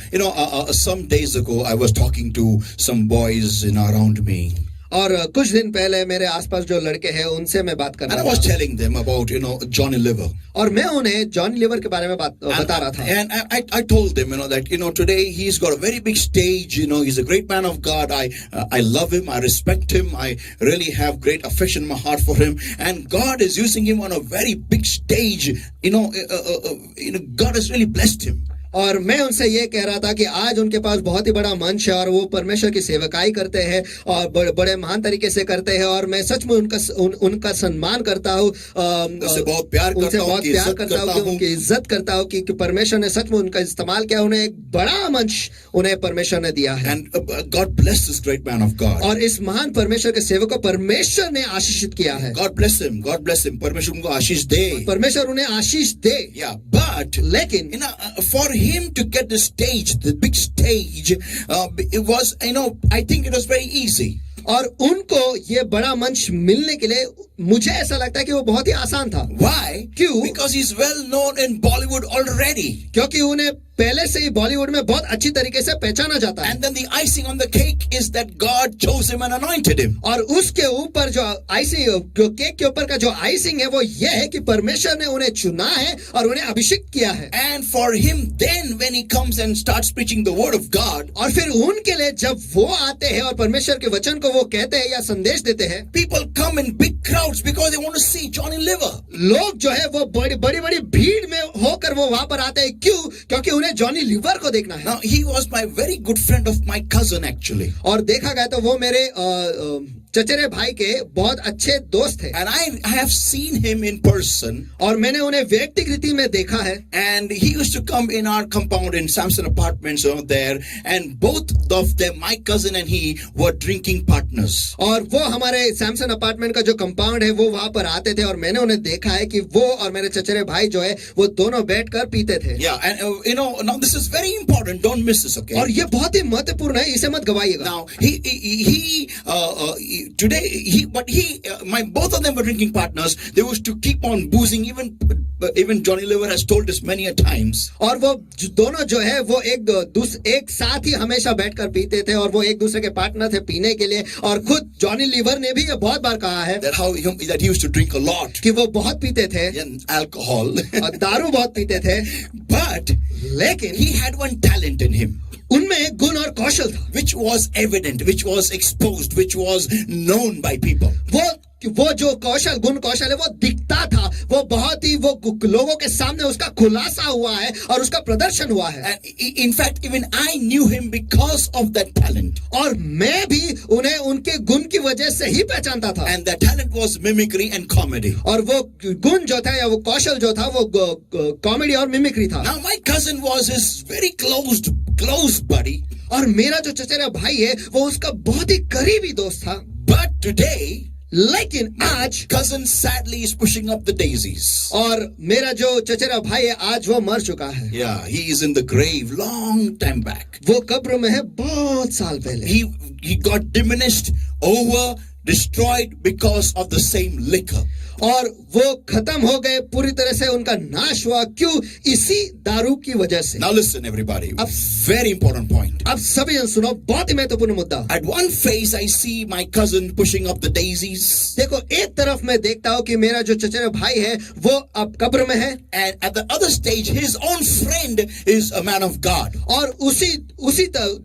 some days ago I was talking to some boys around me. और कुछ दिन पहले मेरे आसपास जो लड़के हैं उनसे मैं बात कर And I रहा was था, telling them about, Johnny Liver. और मैं उन्हें जॉनी लीवर के बारे में बता रहा था. And I told them, that, today he's got a very big stage, he's a great man of God. I love him. I respect him. I really have great affection in my heart for him. And God is using him on a very big stage. God has really blessed him. और मैं उनसे ये कह रहा था कि आज उनके पास बहुत ही बड़ा मंच है और वो परमेश्वर की सेवकाई करते हैं और बड़े महान तरीके से करते हैं, और मैं सच में उनका सम्मान करता हूँ, उनसे बहुत प्यार करता हूँ, उनकी इज्जत करता हूँ कि परमेश्वर ने सच में उनका इस्तेमाल किया, उन्हें एक बड़ा मंच उन्हें परमेश्वर ने दिया है. And God bless this great man of God. और इस महान परमेश्वर के सेवक को परमेश्वर ने आशीषित किया है. God bless him. परमेश्वर उनको आशीष दे. परमेश्वर उन्हें आशीष दे. Yeah, but लेकिन for him to get the stage, the big stage, it was, I think it was very easy. और उनको ये बड़ा मंच मिलने के लिए मुझे ऐसा लगता है कि वो बहुत ही आसान था. Why? क्यों? Because he's well known in Bollywood already. क्योंकि उन्हें पहले से ही बॉलीवुड में बहुत अच्छी तरीके से पहचाना जाता है. And then the icing on the cake is that God chose him and anointed him. और उसके ऊपर जो केक के ऊपर का जो आइसिंग है वो ये है कि परमेश्वर ने उन्हें चुना है और उन्हें अभिषेक किया है. And for him then when he comes and starts preaching the word of God, और फिर उनके लिए जब वो आते हैं और परमेश्वर के वचन को वो कहते हैं या संदेश देते हैं, people come in big crowds because they want to see Johnny Liver. लोग जो है वो बड़ी भीड़ में होकर वो वहां पर आते हैं. क्यों? क्योंकि उन्हें जॉनी लीवर को देखना है. Now he was my very good friend of my cousin actually. और देखा गया तो वो मेरे चचेरे भाई के बहुत अच्छे दोस्त थे. And I have seen him in person. और मैंने उन्हें व्यक्तिगत रीति में देखा है. And he used to come in our compound in Samson Apartments over there. And both of them, my cousin and he, were drinking partners. और वो हमारे सैमसन अपार्टमेंट का जो कंपाउंड है वो वहां पर आते थे और मैंने उन्हें देखा है कि वो और मेरे चचेरे भाई जो है वो दोनों बैठकर पीते थे. Yeah, and now this is very important. Don't miss this, okay? और ये बहुत ही महत्वपूर्ण है, इसे मत गवाइएगा. Now both of them were drinking partners. They used to keep on boozing. Even Johnny Liver has told us many a times. और वो दोनों जो है वो एक साथ ही हमेशा बैठकर पीते थे और वो एक दूसरे के पार्टनर थे पीने के लिए और खुद जॉनी लीवर ने भी ये बहुत बार कहा है That he used to drink a lot. कि वो बहुत पीते थे And alcohol. और दारू बहुत पीते थे But लेकिन he had one talent in him, उनमें एक गुण और कौशल था which was evident, which was exposed, which was known by people. वो जो गुण कौशल है वो दिखता था वो बहुत ही वो लोगों के सामने उसका खुलासा हुआ है और उसका प्रदर्शन हुआ है And in fact, even I knew him because of that talent. और मैं भी उन्हें उनके गुण की वजह से ही पहचानता था And that talent was mimicry and comedy. और वो गुण जो था या वो कौशल जो था वो कॉमेडी और मिमिक्री था Now my cousin was his very close buddy. और मेरा जो चचेरा भाई है वो उसका बहुत ही करीबी दोस्त था But today, लेकिन आज cousin sadly is pushing up the daisies. और मेरा जो चचेरा भाई है आज वो मर चुका है Yeah, he is in the grave long time back. वो कब्र में है बहुत साल पहले He got diminished, destroyed because of the same liquor. और वो खत्म हो गए पूरी तरह से उनका नाश हुआ क्यों इसी दारू की वजह से Now listen everybody, very important point. अब सभी जन सुनो बहुत ही महत्वपूर्ण मुद्दा At one phase I see my cousin pushing up the daisies. देखो एक तरफ मैं देखता हूँ कि मेरा जो चचेरा भाई है वो अब कब्र में है And at the other stage his own friend is a man of God. और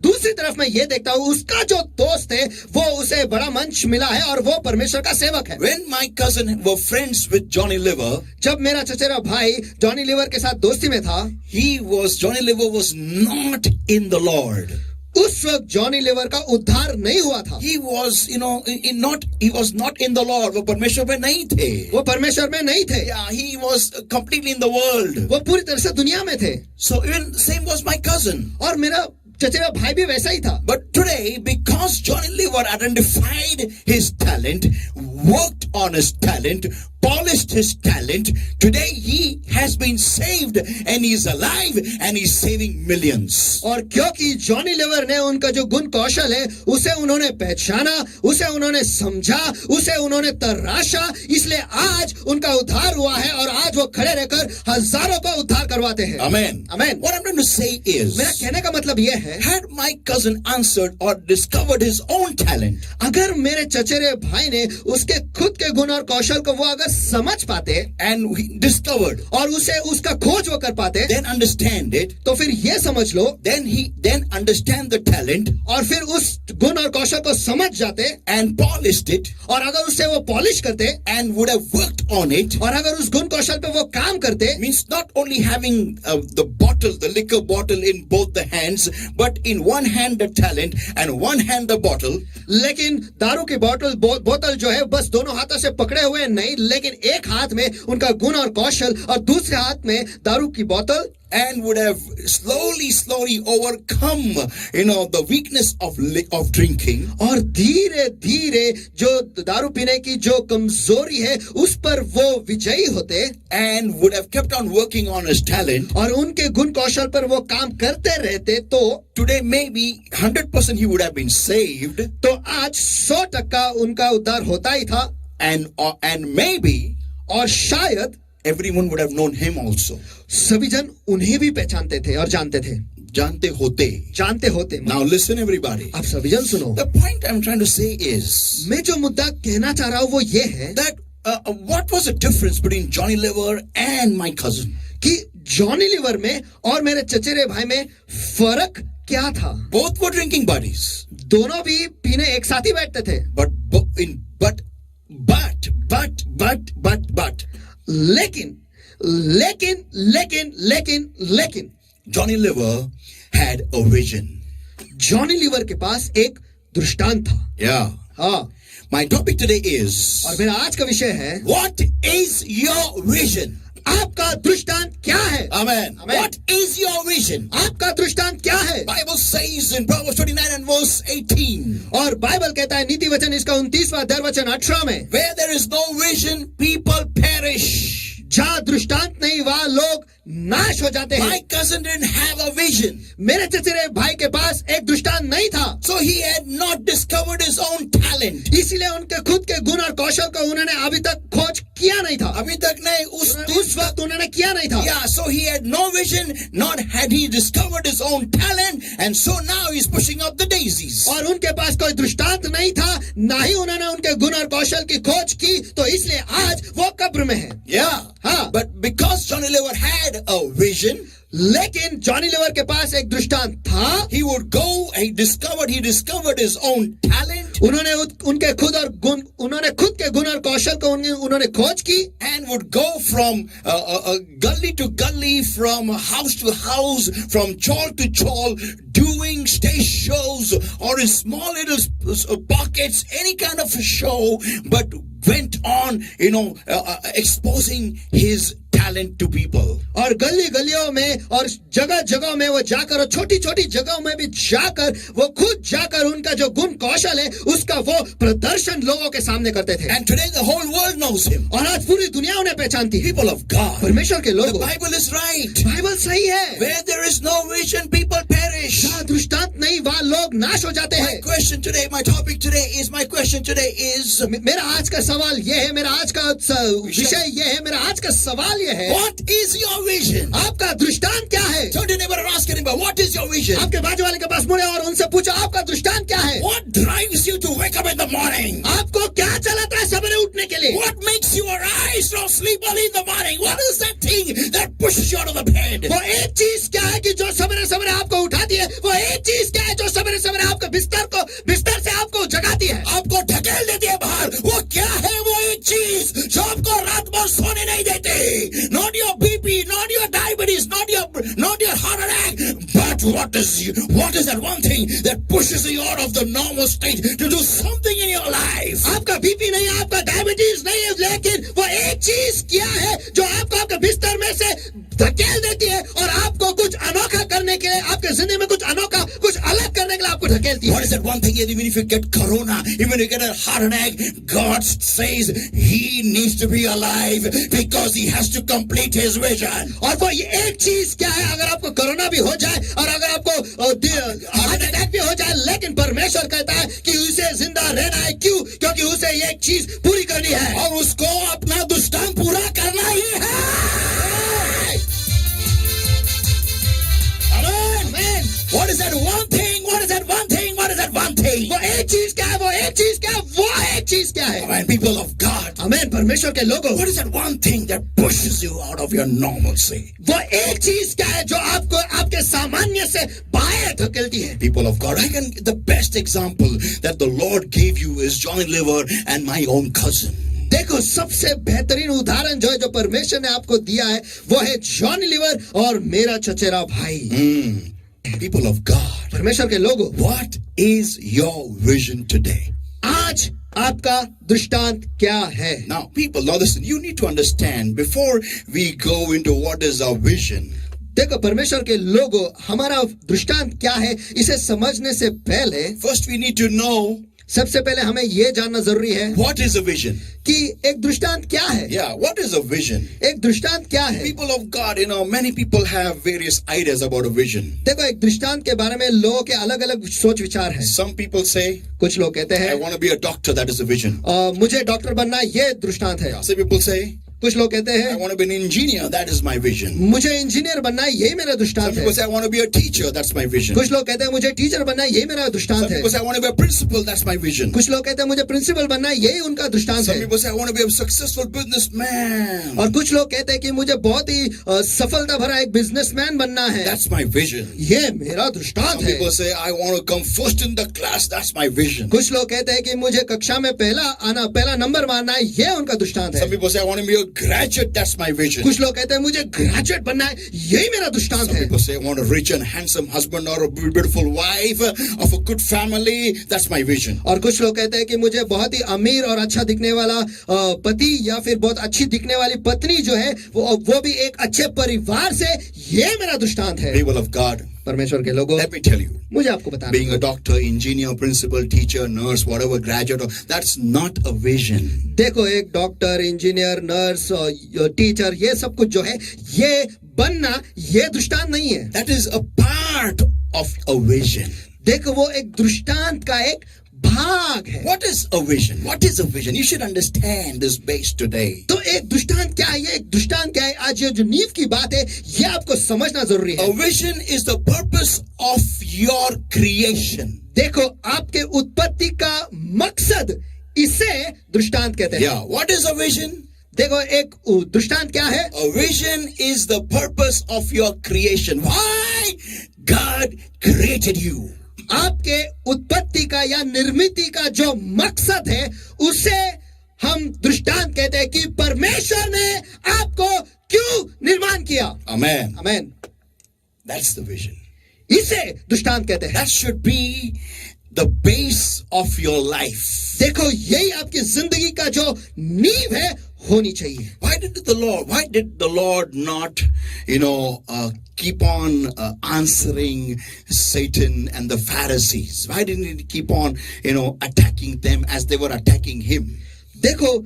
दूसरी तरफ मैं ये देखता हूँ उसका जो दोस्त है वो उसे बड़ा मंच मिला है और वो परमेश्वर का सेवक है When my cousin were friends with Johnny Liver, जब मेरा चचेरा भाई जॉनी लीवर के साथ दोस्ती में था Johnny Liver was not in the Lord. उस वक्त जॉनी लीवर का उद्धार नहीं हुआ था He was, he was not in the Lord. वो परमेश्वर में नहीं थे. वो परमेश्वर में नहीं थे Yeah, he was completely in the world. वो पूरी तरह से दुनिया में थे So even same was my cousin. और मेरा चचेरा भाई भी वैसा ही था But today, because Johnny Liver identified his talent, worked on his talent, polished his talent, today he has been saved and he is alive and he's saving millions. और क्योंकि Johnny liver ने उनका जो गुण कौशल है उसे उन्होंने पहचाना उसे उन्होंने समझा उसे उन्होंने तराशा इसलिए आज उनका उद्धार हुआ है और आज वो खड़े रहकर हजारों का उद्धार करवाते हैं Amen. Amen. What I'm trying to say is, मेरा कहने का मतलब यह है had my cousin answered or discovered his own talent, अगर मेरे चचेरे भाई ने उसके खुद के गुण और कौशल को वो अगर समझ पाते and he discovered, और उसे उसका खोज वो कर पाते then understand it, तो फिर ये समझ लो then understand the talent और फिर उस गुण और कौशल को समझ जाते and polished it और अगर उससे वो पॉलिश करते and would have worked on it, और अगर उस गुण कौशल पे वो काम करते means not only having the liquor bottle in both the hands, but in one hand the talent and one hand the bottle, लेकिन दारू की बोतल जो है बस दोनों हाथों से पकड़े हुए नहीं लेकिन एक हाथ में उनका गुण और कौशल और दूसरे हाथ में दारू की बोतल and would have slowly overcome the weakness of drinking, और धीरे धीरे जो दारू पीने की जो कमजोरी है उस पर वो विजयी होते and would have kept on working on his talent, और उनके गुण कौशल पर वो काम करते रहते तो today maybe 100% he would have been saved, तो आज 100% उनका उद्धार होता ही था and maybe और शायद everyone would have known him also. सभी जन उन्हें भी पहचानते थे और जानते होते Now listen everybody. आप सभी जन सुनो The point I'm trying to say is, मैं जो मुद्दा कहना चाह रहा हूँ वो ये है that what was the difference between Johnny Liver and my cousin? कि जॉनी लीवर में और मेरे चचेरे भाई में फर्क क्या था Both were drinking buddies. दोनों भी पीने एक साथ ही बैठते थे But लेकिन Johnny Liver had a vision. Johnny Lever के पास एक दृष्टांत था Yeah. हाँ My topic today is, और मेरा आज का विषय है what is your vision? आपका दृष्टांत क्या है Amen. What is your vision? आपका दृष्टांत क्या है Bible says in Proverbs 29 and verse 18, और बाइबल कहता है नीति वचन इसका 29वां अध्याय वचन 18 में where there is no vision, people perish. जहाँ दृष्टांत नहीं वहाँ लोग नाश हो जाते हैं My cousin didn't have a vision, मेरे चचेरे भाई के पास एक दृष्टांत नहीं था so he had not discovered his own talent. इसीलिए उनके खुद के गुण और कौशल को उन्होंने अभी तक खोज किया नहीं था, अभी तक नहीं, उस वक्त उन्होंने किया नहीं था। Yeah, so he had no vision, not had he discovered his own talent, and so now he's pushing up the daisies. और उनके पास कोई दृष्टांत नहीं था, ना ही उन्होंने उनके गुण और कौशल की खोज की, तो इसलिए आज वो कब्र में है। Yeah, हाँ। but because Johnny Lever had a vision, लेकिन जॉनी लीवर के पास एक दृष्टांत था। he would go, he discovered his own talent, उन्होंने उनके खुद और गुण, उन्होंने खुद के गुण और कौशल को उन्होंने खोज की, and would go from gully to gully, from house to house, from chawl to chawl, doing stage shows or in small little pockets, any kind of a show, but went on, exposing his talent to people. और गली गलियों में और जगह जगह में वो जाकर, और छोटी छोटी जगहों में भी जाकर, वो खुद जाकर उनका जो गुण कौशल है उसका वो प्रदर्शन लोगों के सामने करते थे। And today the whole world knows him. और आज पूरी दुनिया उन्हें पहचानती है। People of God, परमेश्वर के the लोग, Bible is right. बाइबल सही है। Where there is no vision, people perish. जहाँ दृष्टांत नहीं वहाँ लोग नाश हो जाते My हैं। question today, my question today is, मेरा आज का सवाल ये है, मेरा आज का विषय ये है, मेरा आज का सवाल ये है, what is your vision? आपका दृष्टांत क्या है? Turn to your neighbor and ask your neighbor, what is your vision? आपके बाजू वाले के पास मुड़े और उनसे पूछो, आपका दृष्टांत क्या है? What drives you to wake up in the morning? आपको क्या चलाता है सवेरे उठने के लिए? What makes you arise from sleep early in the morning? What is that thing that pushes you out of the bed? वो एक चीज क्या है कि जो सवेरे सवेरे आपको उठाती है? वो एक चीज क्या है जो सवेरे सवेरे आपके बिस्तर से आपको जगाती है, आपको ढकेल देती है बाहर? वो क्या है वो एक चीज जो आपको रात भर सोने नहीं देती? Not your BP, not your diabetes, not your heart attack, but what is that one thing that pushes you out of the normal state to do something in your life? आपका बीपी नहीं, आपका diabetes नहीं है, लेकिन वो एक चीज क्या है जो आपको आपके बिस्तर में से धकेल देती है और आपको कुछ अनोखा करने के लिए, आपके जिंदगी में कुछ अनोखा, कुछ अलग करने के लिए आपको ढकेलती है। What is that one thing? Even if you get corona, even if you get a heart attack, God says he needs to be alive because he has to complete his vision. और वो ये एक चीज क्या है, अगर आपको corona भी हो जाए और अगर आपको हार्ट अटैक भी हो जाए, लेकिन परमेश्वर कहता है कि उसे जिंदा रहना है। क्यों? क्योंकि उसे ये एक चीज पूरी करनी है और उसको अपना दृष्टांत पूरा करना ही है। Amen. What is that one thing? What is that one thing? What is that one thing? वो एक चीज क्या है, वो एक चीज क्या है, वो एक चीज क्या है? Amen. People of God. आमीन। परमेश्वर के लोगों, What is that one thing that pushes you out of your normalcy? वो एक चीज क्या है जो आपको आपके सामान्य से बाहर धकेलती है? People of God, the best example that the Lord gave you is Johnny Lever and my own cousin. देखो, सबसे बेहतरीन उदाहरण जो है, जो परमेश्वर ने आपको दिया है, वो है जॉनी लीवर और मेरा चचेरा भाई। People of God, परमेश्वर के लोगों, what is your vision today? आज आपका दृष्टांत क्या है? Now, people, now listen, you need to understand before we go into what is our vision. देखो, परमेश्वर के लोगों, हमारा दृष्टांत क्या है, इसे समझने से पहले First, we need to know सबसे पहले हमें यह जानना जरूरी है what is a vision. कि एक दृष्टांत क्या है। Yeah, what is a vision? एक दृष्टांत क्या है? People of God, many people have various ideas about a vision. देखो, एक दृष्टांत के बारे में लोगों के अलग अलग सोच विचार है। Some people say, कुछ लोग कहते I हैं want to be a doctor, that is a vision. मुझे डॉक्टर बनना, ये दृष्टांत है। Some people say, कुछ लोग कहते I हैं want to be an engineer, that is my vision. मुझे इंजीनियर बनना है, यही मेरा Some दृष्टांत है। people say, I want to be a teacher, that's my vision. कुछ लोग कहते हैं मुझे टीचर बनना है, यही मेरा Some दृष्टांत है। people say, I want to be a principal, that's my vision. कुछ लोग कहते हैं मुझे प्रिंसिपल बनना है, यही उनका दृष्टांत Some है। people say, I want to be a successful businessman. और कुछ लोग कहते हैं कि मुझे बहुत ही सफलता भरा एक बिजनेसमैन बनना है, That's my vision. ये मेरा दृष्टांत Some है। people say, I want to come first in the class, that's my vision. कुछ लोग कहते हैं कि मुझे कक्षा में पहला नंबर मारना है, ये उनका दृष्टांत है। Some people say, I want to be a graduate, that's my vision. कुछ लोग कहते हैं मुझे ग्रेजुएट बनना है, यही मेरा दृष्टांत Some है। people say, I want a rich and handsome husband or a beautiful wife of a good family, that's my vision. और कुछ लोग कहते हैं कि मुझे बहुत ही अमीर और अच्छा दिखने वाला पति या फिर बहुत अच्छी दिखने वाली पत्नी जो है वो भी एक अच्छे परिवार से, ये मेरा दृष्टांत है। People of God, परमेश्वर के लोगों, let me tell you, मुझे आपको बताना, being a doctor, engineer, principal, teacher, nurse, whatever, graduate, that's not a vision. देखो, एक डॉक्टर, इंजीनियर, नर्स और टीचर, ये सब कुछ जो है, ये बनना, ये दृष्टांत नहीं है। That is a part of a vision. देखो, वो एक दृष्टांत का एक भाग है। What is a vision? What is a vision? You should understand this base today. तो एक दृष्टांत क्या है? ये एक दृष्टांत क्या है? आज ये जो नींव की बात है, ये आपको समझना जरूरी है। A vision is the purpose of your creation. देखो, आपके उत्पत्ति का मकसद, इसे दृष्टांत कहते हैं। Yeah. What is a vision? देखो, एक दृष्टांत क्या है? A vision is the purpose of your creation. Why God created you. आपके उत्पत्ति का या निर्मिति का जो मकसद है, उसे हम दृष्टांत कहते हैं कि परमेश्वर ने आपको क्यों निर्माण किया। Amen. Amen. That's the vision. इसे दृष्टांत कहते हैं। That should be the base of your life. देखो, यही आपकी जिंदगी का जो नींव है, होनी चाहिए। Why did the Lord not, keep on answering Satan and the Pharisees? Why didn't he keep on, attacking them as they were attacking him? देखो,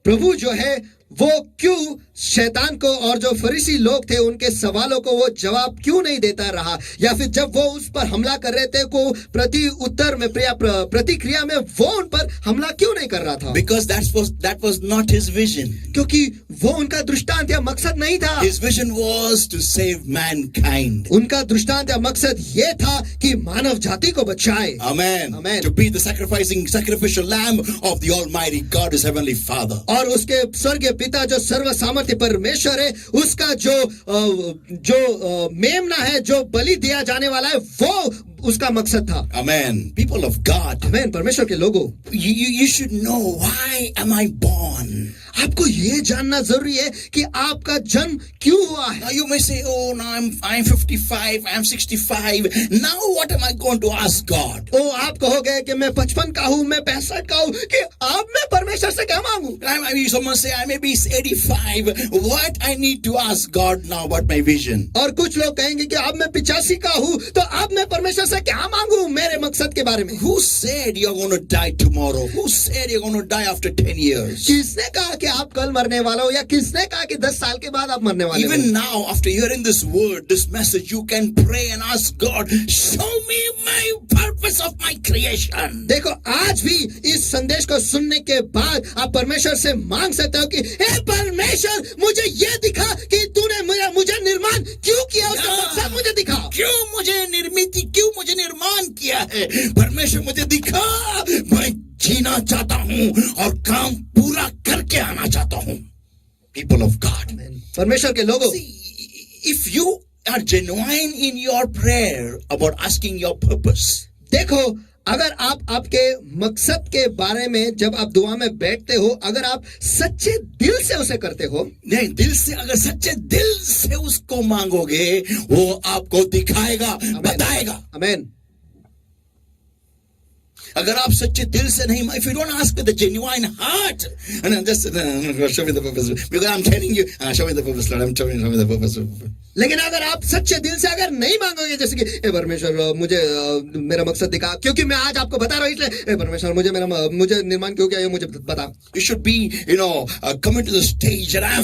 प्रभु जो है वो क्यों शैतान को और जो फरीसी लोग थे उनके सवालों को वो जवाब क्यों नहीं देता रहा, या फिर जब वो उस पर हमला कर रहे थे को प्रति उत्तर में प्रतिक्रिया में वो उन पर हमला क्यों नहीं कर रहा था? Because that was not his vision. क्योंकि वो उनका दृष्टांत या मकसद नहीं था। His vision was to save mankind. उनका दृष्टांत या मकसद ये था कि मानव जाति को बचाए। Amen. Amen. To be the sacrificial lamb of the Almighty God, his heavenly Father. और उसके स्वर्गीय पिता जो सर्व सामर्थ्य परमेश्वर है, उसका जो मेमना है, जो बलि दिया जाने वाला है, वो उसका मकसद था। Amen. People of God. आमेन। परमेश्वर के लोगों, You should know, why am I born? आपको ये जानना जरूरी है कि आपका जन्म क्यों हुआ है। Now you may say, oh, now I'm 55, I'm 65. Now what am I going to ask God? ओ, आप कहोगे कि मैं 55 का हूँ, मैं 65 का हूँ, कि अब मैं परमेश्वर से क्या मांगू? Someone say, I may be 85. What I need to ask God now about my vision? और कुछ लोग कहेंगे कि अब मैं 85 का हूँ, तो अब मैं परमेश्वर से क्या मांगू मेरे मकसद के बारे में? Who said you're going to die tomorrow? Who said you're going to die after 10 years? किसने कहा कि आप कल मरने वाले हो, या किसने कहा कि 10 साल के बाद आप मरने वाले हो? Even now, after hearing this word, this message, you can pray and ask God, show me my purpose of my creation. देखो, आज भी इस संदेश को सुनने के बाद आप परमेश्वर से मांग सकते हो कि हे परमेश्वर, मुझे ये दिखा कि तूने मुझे निर्माण क्यों किया, उसका मकसद मुझे दिखा। क्यों मुझे निर्माण किया है? परमेश्वर मुझे दिखा, मैं जीना चाहता हूँ और काम पूरा करके आना चाहता हूँ। People of God. परमेश्वर के लोगों, if you are genuine in your prayer about asking your purpose, देखो, अगर आप आपके मकसद के बारे में जब आप दुआ में बैठते हो, अगर आप सच्चे दिल से उसे करते हो, नहीं, अगर सच्चे दिल से उसको मांगोगे, वो आपको दिखाएगा, बताएगा। आमेन। अगर आप सच्चे दिल से नहीं, if you don't ask with a genuine heart, and then just show me the purpose, because I'm telling you, show me the purpose, Lord, I'm telling you, show me the purpose. लेकिन अगर आप सच्चे दिल से अगर नहीं मांगोगे, जैसे कि हे परमेश्वर, मुझे मेरा मकसद दिखा, क्योंकि मैं आज आपको बता रहा हूँ, इसलिए हे परमेश्वर, मुझे निर्माण क्यों किया, मुझे बता। You should be, coming to the stage that I'm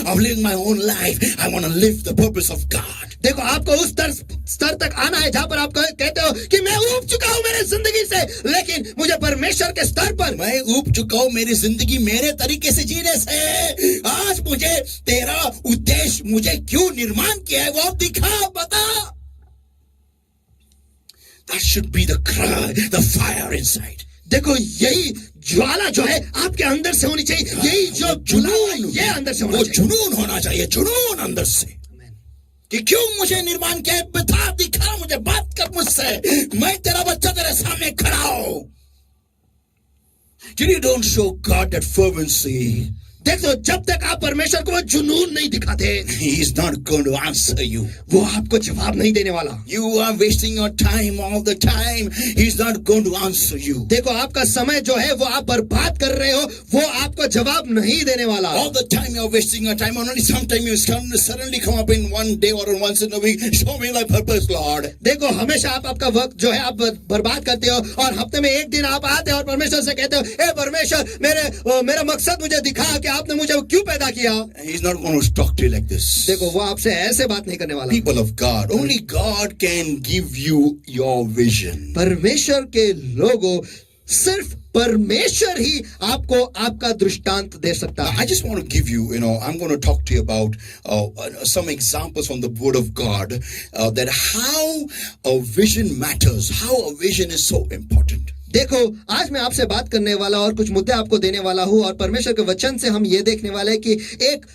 of living my own life. I want to live the purpose of God. देखो, आपको उस स्तर तक आना है जहां पर आप कहते हो कि मैं ऊब चुका हूं मेरे जिंदगी से, लेकिन मुझे परमेश्वर के स्तर पर, मैं ऊब चुका हूं मेरी जिंदगी मेरे तरीके से जीने से। आज मुझे तेरा उद्देश्य, मुझे क्यों निर्माण किया है, वो दिखा, बता। That should be the cry, the fire inside. देखो, यही ज्वाला जो है आपके अंदर से होनी चाहिए, यही जो जुनून, ये अंदर से होना चाहिए। जुनून होना चाहिए, जुनून अंदर से, कि क्यों मुझे निर्माण किया है, बता, दिखा मुझे, बात कर मुझसे, मैं तेरा बच्चा तेरे सामने खड़ा हूं। You don't show God that fervency, देखो, जब तक आप परमेश्वर को जुनून नहीं दिखाते, He is not going to answer you. वो आपको जवाब नहीं देने वाला। You are wasting your time all the time. He's not going to answer you. देखो, आपका समय जो है वो आप बर्बाद कर रहे हो, वो आपको जवाब नहीं देने वाला। All the time you are wasting your time, and only sometime you suddenly come up in one day or once in a week. Show me my purpose, Lord. देखो, हमेशा आप आपका वक्त जो है आप बर्बाद करते हो, और हफ्ते में एक दिन आप आते हो और परमेश्वर से कहते हो, हे परमेश्वर, मेरा मकसद मुझे दिखा कि आपने मुझे क्यों पैदा किया? He's not going to talk to you like this. देखो वो आपसे ऐसे बात नहीं करने वाला. People of God, only God can give you your vision. परमेश्वर के लोगों, सिर्फ परमेश्वर ही आपको आपका दृष्टांत दे सकता है. I just want to give you, I'm going to talk to you about some examples from the Word of God that how a vision matters, how a vision is so important. देखो आज मैं आपसे बात करने वाला और कुछ मुद्दे आपको देने वाला हूं और परमेश्वर के वचन से हम ये देखने वाले हैं कि एक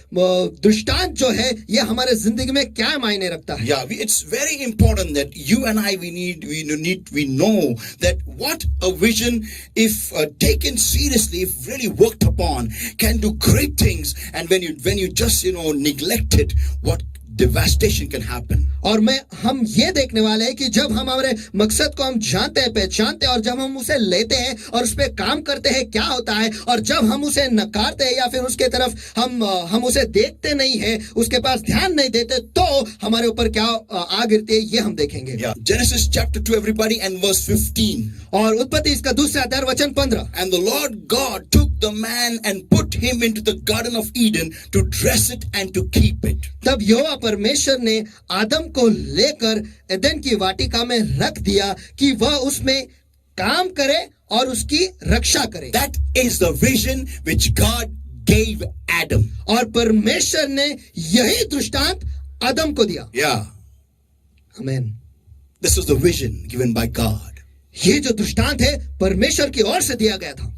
दृष्टांत जो है ये हमारे जिंदगी में क्या मायने रखता है. Yeah, it's very important that you and I we know that what a vision, if taken seriously, if really worked upon, can do great things. And when you just neglect it, what devastation can happen. और हम ये देखने वाले हैं कि जब हम हमारे मकसद को हम जानते हैं, पहचानते हैं और जब हम उसे लेते हैं और उस पे काम करते हैं क्या होता है, और जब हम उसे नकारते हैं या फिर उसके तरफ हम उसे देखते नहीं हैं, उसके पास ध्यान नहीं देते, तो हमारे ऊपर क्या आ गिरती है ये हम देखेंगे. Genesis chapter 2 everybody and verse 15. और उत्पत्ति इसका दूसरा अध्याय वचन 15. And the Lord God took the man and put him into the garden of Eden to dress it and to keep it. तब यहोवा परमेश्वर ने आदम को लेकर एदन की वाटिका में रख दिया कि वह उसमें काम करे और उसकी रक्षा करे. That is the vision which God gave Adam. और परमेश्वर ने यही दृष्टांत आदम को दिया. Yeah. आमीन. This was the vision given by God ये जो दृष्टांत है परमेश्वर की ओर से दिया गया था.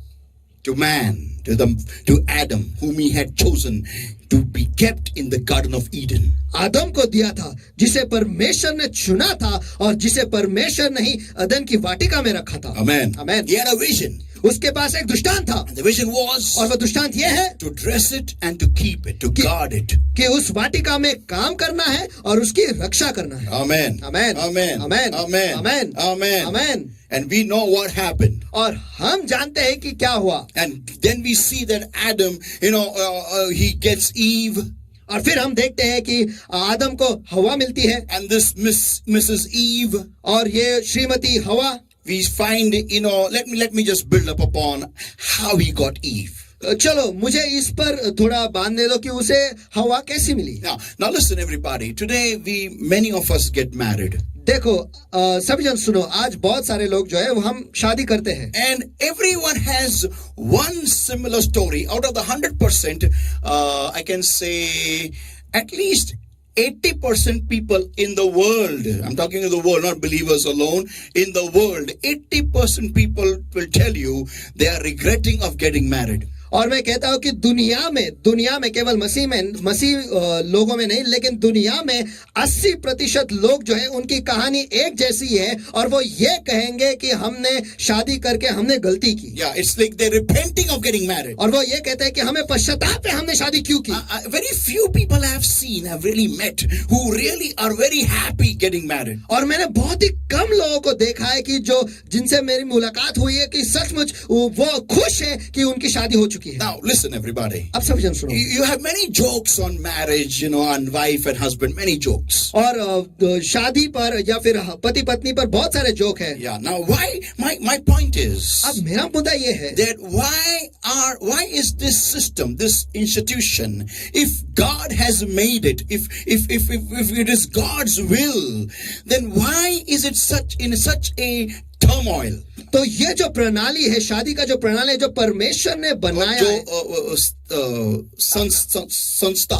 to man, to Adam, whom he had chosen to be kept in the Garden of Eden. आदम को दिया था जिसे परमेश्वर ने चुना था और जिसे परमेश्वर ने ही अदन की वाटिका में रखा था. Amen. Amen. He had a vision. उसके पास एक दृष्टांत था. And the vision was और वह दृष्टांत यह है to dress it and to keep it, to guard it. कि उस वाटिका में काम करना है और उसकी रक्षा करना है. Amen. Amen. Amen. Amen. Amen. Amen. Amen. Amen. And we know what happened. और हम जानते हैं कि क्या हुआ. And then we see that Adam, he gets Eve. और फिर हम देखते हैं कि आदम को हवा मिलती है. And this Mrs. Eve. और ये श्रीमती हवा. We find, let me just build up upon how he got Eve. चलो मुझे इस पर थोड़ा बांधने दो कि उसे हवा कैसी मिली. Now listen everybody. Today many of us get married. देखो सभी जन सुनो, आज बहुत सारे लोग जो है वो हम शादी करते हैं. And everyone has one similar story. Out of the 100%, I can say at least 80% people in the world, I'm talking of the world, not believers alone, in the world, 80% people will tell you they are regretting of getting married. और मैं कहता हूं कि दुनिया में केवल मसीह लोगों में नहीं, लेकिन दुनिया में 80% लोग जो है उनकी कहानी एक जैसी है और वो ये कहेंगे कि हमने शादी करके हमने गलती की. Yeah, it's like they're repenting of getting married. और वो ये कहते हैं कि हमें पश्चाताप है हमने शादी क्यों की. Very few people I have really met who really are very happy getting married. और मैंने बहुत ही कम लोगों को देखा है कि जिनसे मेरी मुलाकात हुई है कि सचमुच वो खुश है कि उनकी शादी हो चुकी. Now listen everybody. अब सब जन सुनो. You have many jokes on marriage, on wife and husband, many jokes. और शादी पर या फिर पति पत्नी पर बहुत सारे जोक है. Yeah. Now why my point is. अब मेरा मुद्दा ये है. That why is this system, this institution, if God has made it, if it is God's will, then why is it in such a turmoil? तो ये जो प्रणाली है, शादी का जो प्रणाली है जो परमेश्वर ने बनाया है, संस्था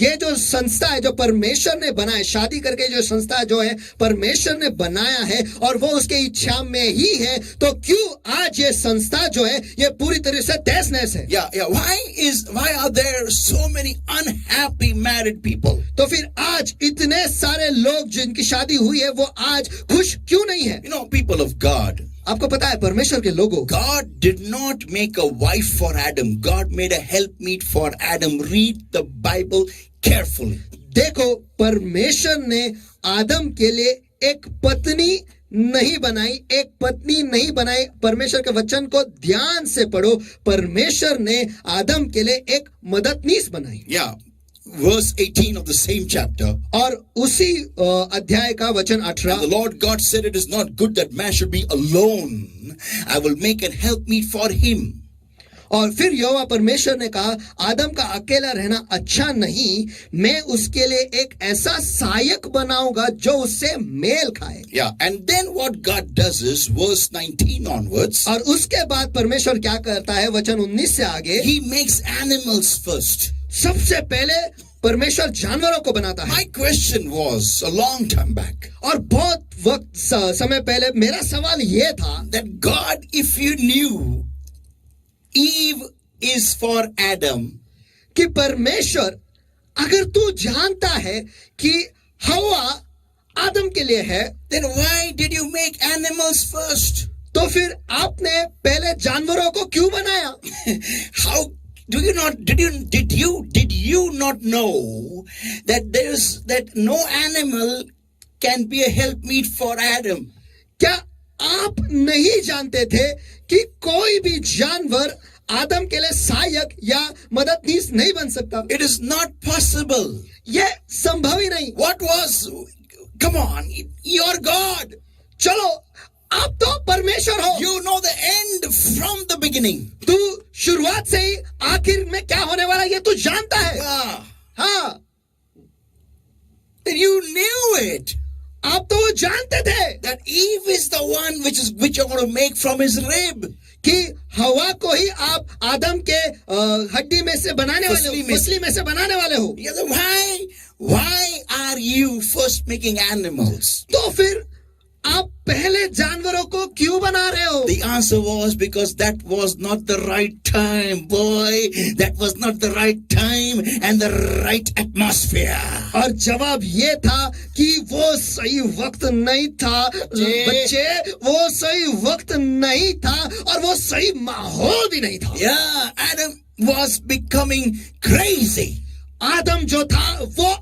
ये जो संस्था है जो परमेश्वर ने बनाया, शादी करके जो संस्था जो है परमेश्वर ने बनाया है और वो उसके इच्छा में ही है, तो क्यों आज ये संस्था जो है ये पूरी तरह से तहस नहस है. Why are there so many unhappy married people? तो फिर आज इतने सारे लोग जिनकी शादी हुई है वो आज खुश क्यों नहीं है. People of God, आपको पता है परमेश्वर के लोगों, God did not make a wife for Adam. God made a helpmeet for Adam. Read the Bible carefully. देखो परमेश्वर ने आदम के लिए एक पत्नी नहीं बनाई. परमेश्वर के वचन को ध्यान से पढ़ो. परमेश्वर ने आदम के लिए एक मददनीस बनाई. Yeah. Verse 18 of the same chapter. और उसी अध्याय का वचन 18. The Lord God said, it is not good that man should be alone. I will make an helpmeet for him. और फिर यहोवा परमेश्वर ने कहा, आदम का अकेला रहना अच्छा नहीं, मैं उसके लिए एक ऐसा सहायक बनाऊंगा जो उससे मेल खाए। Yeah, and then what God does is, verse 19 onwards, और उसके बाद परमेश्वर क्या करता है, वचन 19 से आगे, He makes animals first. सबसे पहले परमेश्वर जानवरों को बनाता है। My question was a long time back और बहुत वक्त समय पहले मेरा सवाल ये था that God, if you knew Eve is for Adam, कि परमेश्वर, अगर तू जानता है कि हवा आदम के लिए है, then why did you make animals first? तो फिर आपने पहले जानवरों को क्यों बनाया? How do you not did you not know that no animal can be a helpmeet for Adam? क्या आप नहीं जानते थे कि कोई भी जानवर आदम के लिए सहायक या मददनीश नहीं बन सकता? It is not possible. यह संभव ही नहीं। What was? Come on, you're God. चलो, आप तो परमेश्वर हो। You know the end from the beginning. तू शुरुआत से ही आखिर में क्या होने वाला है ये तू जानता है। Yeah. हाँ, And you knew it. आप तो वो जानते थे That Eve is the one which you're going to make from his rib. कि हवा को ही आप आदम के हड्डी में से बनाने वाले हो, फसली में से बनाने वाले हो। Yeah, then why are you first making animals? तो फिर आप पहले जानवरों को क्यों बना रहे हो? The answer was because that was not the right time, boy. That was not the right time and the right atmosphere. और जवाब ये था कि वो सही वक्त नहीं था बच्चे, वो सही वक्त नहीं था और वो सही माहौल भी नहीं था। Yeah, Adam was becoming crazy. आदम जो था वो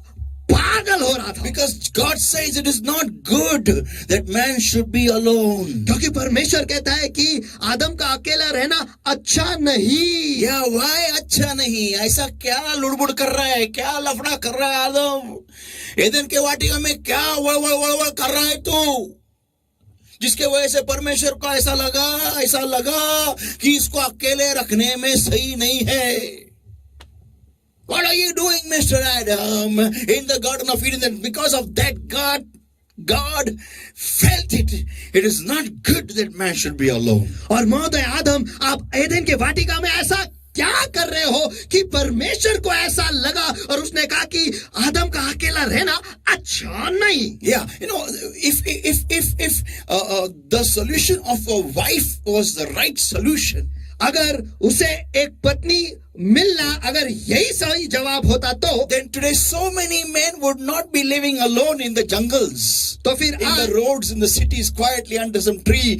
पागल हो रहा था। Because God says it is not good that man should be alone. क्योंकि परमेश्वर कहता है कि आदम का अकेला रहना अच्छा नहीं। Yeah, why अच्छा नहीं? ऐसा क्या लुड़बुड़ कर रहा है, क्या लफड़ा कर रहा है आदम? एदन के वाटिका में क्या वड़ कर रहा है तू? जिसके वजह से परमेश्वर को ऐसा लगा कि इसको अकेले रखने में सही नहीं है। What are you doing, Mr. Adam, in the Garden of Eden? And because of that, God felt it. It is not good that man should be alone. और महोदय आदम, आप एदन के वाटिका में ऐसा क्या कर रहे हो कि परमेश्वर को ऐसा लगा और उसने कहा कि आदम का अकेला रहना अच्छा नहीं। Yeah, you know, if the solution of a wife was the right solution, अगर उसे एक पत्नी मिलना अगर यही सही जवाब होता तो then today so many men would not be living alone in the jungles, तो फिर in the roads, in the cities, quietly under some tree,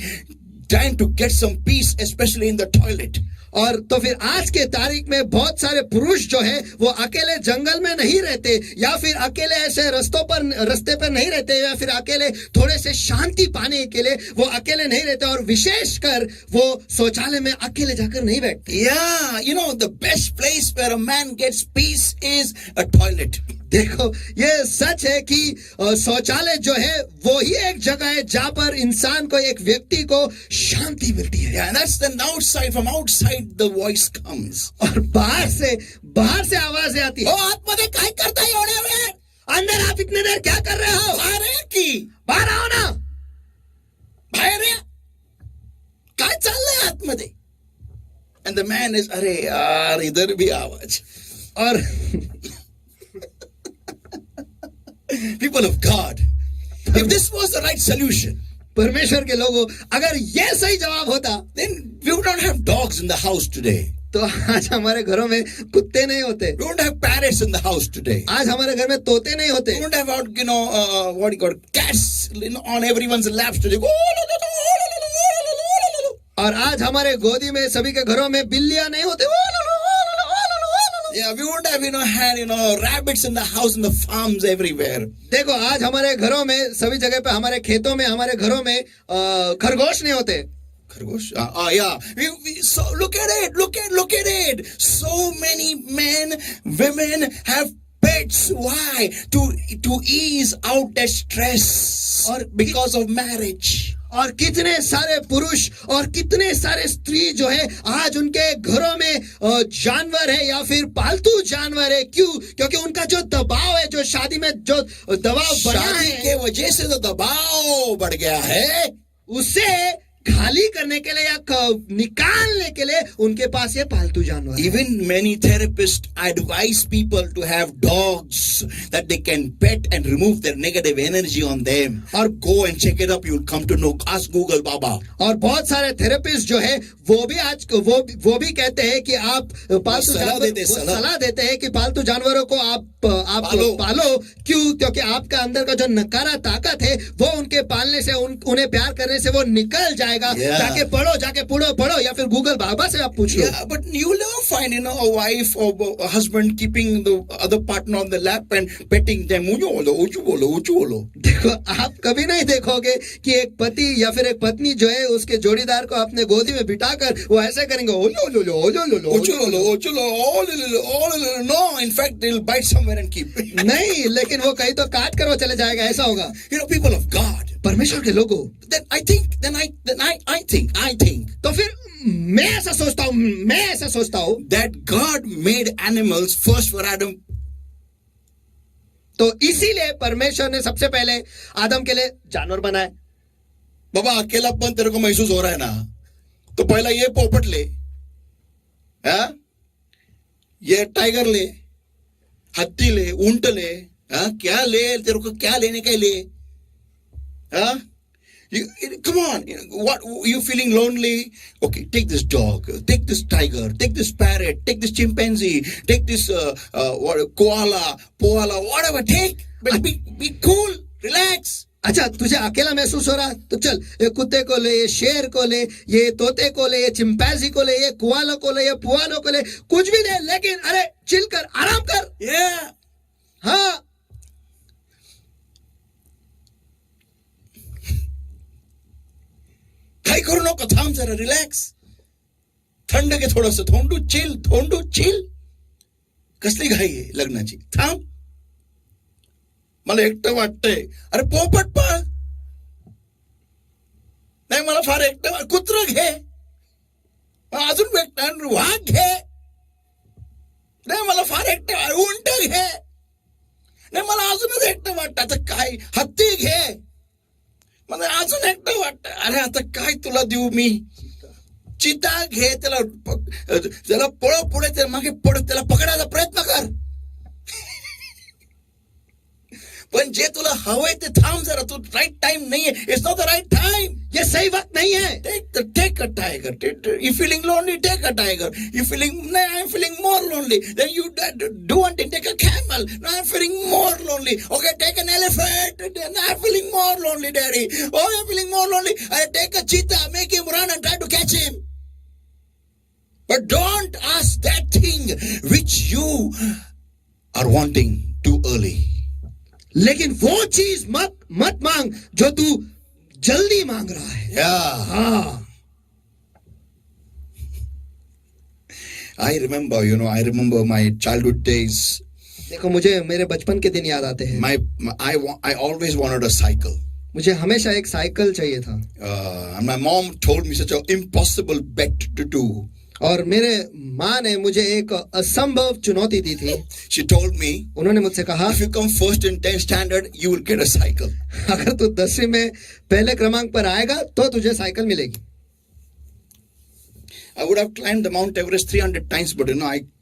trying to get some peace, especially in the toilet. और तो फिर आज के तारीख में बहुत सारे पुरुष जो है वो अकेले जंगल में नहीं रहते या फिर अकेले ऐसे रस्ते पर नहीं रहते या फिर अकेले थोड़े से शांति पाने के लिए वो अकेले नहीं रहते और विशेषकर वो शौचालय में अकेले जाकर नहीं बैठते। Yeah, you know, the best place where a man gets peace is a toilet. देखो, ये सच है कि शौचालय जो है वो ही एक जगह है जहां पर इंसान को, एक व्यक्ति को शांति मिलती है। Yeah, and that's the outside. From outside the voice comes. और बाहर से आवाज आती है। ओ आतमध्ये काय करताय एवढ्या वेळ? अंदर आप इतने देर क्या कर रहे हो? बाहेर ये की? बाहर आओ ना। बाहेर ये? काय चाललंय आतमध्ये? And the man is, अरे यार इधर भी आवाज. और people of God, if this was the right solution, परमेश्वर के लोगों, अगर ये सही जवाब होता then we would not have dogs in the house today. तो आज हमारे घरों में कुत्ते नहीं होते। We don't have parrots in the house today. आज हमारे घर में तोते नहीं होते। We don't have what do you call cats on everyone's laps today. और आज हमारे गोदी में सभी के घरों में बिल्लियां नहीं होते। Yeah, we wouldn't have had rabbits in the house, in the farms everywhere. देखो, आज हमारे घरों में सभी जगह पे, हमारे खेतों में, हमारे घरों में खरगोश नहीं होते। खरगोश? Yeah. So look at it. So many men, women have pets. Why? To ease out their stress or because of marriage. और कितने सारे पुरुष और कितने सारे स्त्री जो है आज उनके घरों में जानवर है या फिर पालतू जानवर है। क्यों? क्योंकि उनका जो दबाव है, जो शादी में जो दबाव बढ़ा शादी है, के वजह से तो दबाव बढ़ गया है। उसे खाली करने के लिए या निकालने के लिए उनके पास ये पालतू जानवर है। Even many therapists advise people to have dogs that they can pet and remove their negative energy on them. Or go and check it up. You'll come to know. Ask Google Baba. और बहुत सारे therapist जो है वो भी आज वो भी कहते हैं कि आप पालतू सलाह देते हैं कि पालतू जानवरों को आप पालो। क्यों? क्योंकि आपका अंदर का जो नकारा ताकत है वो उनके पालने से उन्हें प्यार करने से वो निकल जाएगा। जाके पढ़ो या फिर गूगल बाबा से आप पूछ लो। Yeah, but you will never find, a wife or a husband keeping the other partner on the lap and petting them. Uju. देखो, आप कभी नहीं देखोगे कि एक पति या फिर एक पत्नी जो है उसके जोड़ीदार को अपने गोदी में बिठाकर वो ऐसे करेंगे, No, in fact, they'll bite somewhere and keep. नहीं, लेकिन वो कहीं तो काट कर वो चले जाएगा, ऐसा होगा। People of God. परमेश्वर के लोगों, Then I think. तो फिर मैं ऐसा सोचता हूँ that God made animals first for Adam. तो इसीलिए परमेश्वर ने सबसे पहले आदम के लिए जानवर बनाए। बाबा, अकेलापन तेरे को महसूस हो रहा है ना, तो पहला ये पोपट ले, ये टाइगर ले, हाथी ले, ऊंट ले, क्या ले, तेरे को क्या लेने का ले, come on, what you feeling lonely? Okay, take this dog, take this tiger, take this parrot, take this chimpanzee, take this koala, whatever, take, but be cool, relax. अच्छा, तुझे अकेला महसूस हो रहा तो चल, ये कुत्ते को ले, ये शेर को ले, ये तोते को ले, ये चिंपैंजी को ले, ये कोआला को ले, ये पुआलो को ले, कुछ भी ले, लेकिन अरे चिल कर, आराम कर। Yeah. हाँ, काय करू नको, थांब जरा, रिलॅक्स, थंड घे थोडस, धोंडू चिल. कसली घाई आहे लग्नाची, थांब, मला एकटं वाटतंय. अरे पोपट पाळ, नाही मला फार एकटं, कुत्र घे, अजून भेटणार, वाघ घे, नाही मला फार एकटं, उंट घे, नाही मला अजूनच एकटं वाटतं. आता काय, हत्ती घे, मला अजून एकटं वाटतं. अरे आता काय तुला देऊ मी, चिता घे, त्याला पळव, पुढे त्याला मागे पळ, त्याला पकडायचा प्रयत्न कर. पण जे तुला हवंय ते थांब जरा, तू राईट टाइम नाहीये, it's not the right time, ये सही वक्त नहीं है. take a tiger. You feeling lonely, take a tiger. You feeling, no, I'm feeling more lonely, then you do one thing, take a camel. No, I'm feeling more lonely. Okay, take an elephant. No, I'm feeling more lonely, daddy. Oh, I'm feeling more lonely. Take a cheetah, make him run and try to catch him. But don't ask that thing which you are wanting too early. लेकिन वो चीज मत मांग जो तू जल्दी मांग रहा है. Yeah. हाँ. I remember my childhood days. देखो, मुझे मेरे बचपन के दिन याद आते हैं. I always wanted a cycle. मुझे हमेशा एक साइकिल चाहिए था. And my mom told me such an impossible bet to do. और मेरे माँ ने मुझे एक असंभव चुनौती दी थी. She told me, उन्होंने मुझसे कहा, if you come first in 10th standard, you will get a cycle. अगर तू 10वीं में पहले क्रमांक पर आएगा तो तुझे साइकिल मिलेगी. I would have climbed the Mount Everest 300 times, but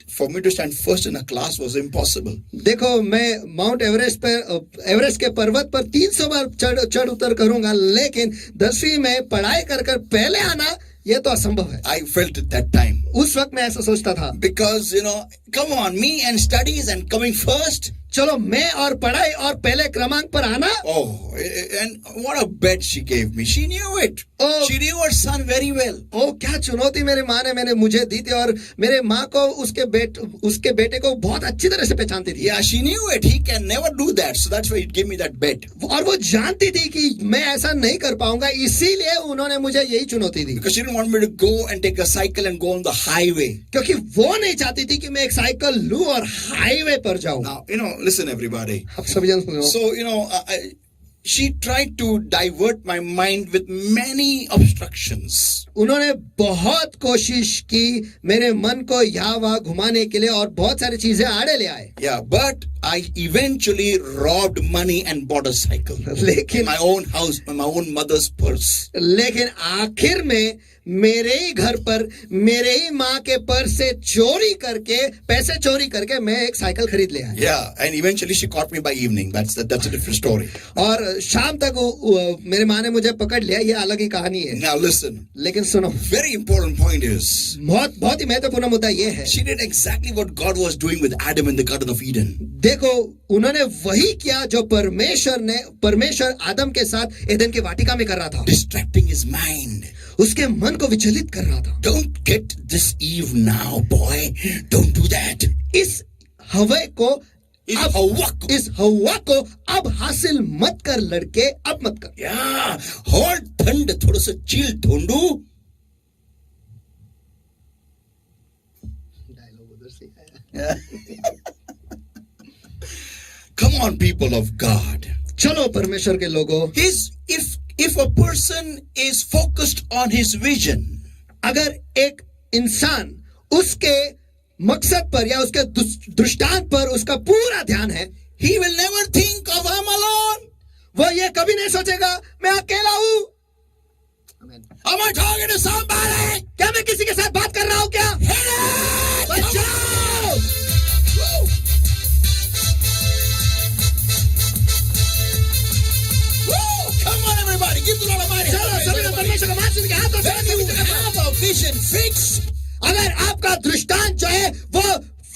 for me to stand first in a class was impossible. देखो, मैं माउंट एवरेस्ट के पर्वत पर 300 बार चढ़ उतर करूंगा, लेकिन 10वीं में पढ़ाई कर पहले आना ये तो असंभव है. I felt at that time. उस वक्त मैं ऐसा सोचता था. Because, come on, me and studies and coming first. चलो, मैं और पढ़ाई और पहले क्रमांक पर आना. Oh, and what a bet she gave me. She knew it. Oh. She knew her son very well. ओ, क्या चुनौती मेरे माँ ने मुझे दी थी, और मेरे माँ को उसके बेटे को बहुत अच्छी तरह से पहचानती थी. Yeah, she knew it. He can never do that. So that's why he gave me that bet. और वो जानती थी कि मैं ऐसा नहीं कर पाऊंगा, इसीलिए उन्होंने मुझे यही चुनौती दी. Because she didn't want me to go and take a cycle and go on the highway. क्योंकि वो नहीं चाहती थी कि मैं एक साइकिल लूं और हाईवे पर जाऊं. Now, listen everybody. आप सभी जन सुनो. So, she tried to divert my mind with many obstructions. उन्होंने बहुत कोशिश की मेरे मन को यहाँ वहाँ घुमाने के लिए और बहुत सारी चीजें आड़े ले आए. Yeah, but I eventually robbed money and bought a cycle. लेकिन My own house, my own mother's purse. लेकिन आखिर में मेरे ही घर पर मेरे ही माँ के पर्स से चोरी करके पैसे चोरी करके मैं एक साइकिल खरीद ले आया. Yeah, and eventually she caught me by evening. That's a different story. और शाम तक मेरे माँ ने मुझे पकड़ लिया. ये अलग ही कहानी है. Now listen. लेकिन सुनो, Very important point is बहुत ही महत्वपूर्ण मुद्दा ये है. she did exactly what God was doing with Adam in the Garden of Eden. देखो, उन्होंने वही किया जो परमेश्वर आदम के साथ एदन के वाटिका में कर रहा था. Distracting his mind. उसके मन को विचलित कर रहा था. Don't get this Eve now, boy. Don't do that. इस हवा को इस हवा को अब हासिल मत कर लड़के, अब मत कर. Yeah, hold ठंड, थोड़ा सा chill ढूंढू. Come on, people of God. चलो परमेश्वर के लोगों, If a person is focused on his vision, अगर एक इंसान उसके मकसद पर या उसके दृष्टांत पर उसका पूरा ध्यान है, he will never think of I'm alone. वो ये कभी नहीं सोचेगा मैं अकेला हूं. Am I talking to somebody? क्या मैं किसी के साथ बात कर रहा हूं क्या? बचाओ! Come on, everybody, give the Lord a mighty चलो सभी लोग परमेश्वर का महान हाथ को When you have a vision fixed, अगर आपका दृष्टांत जो है वो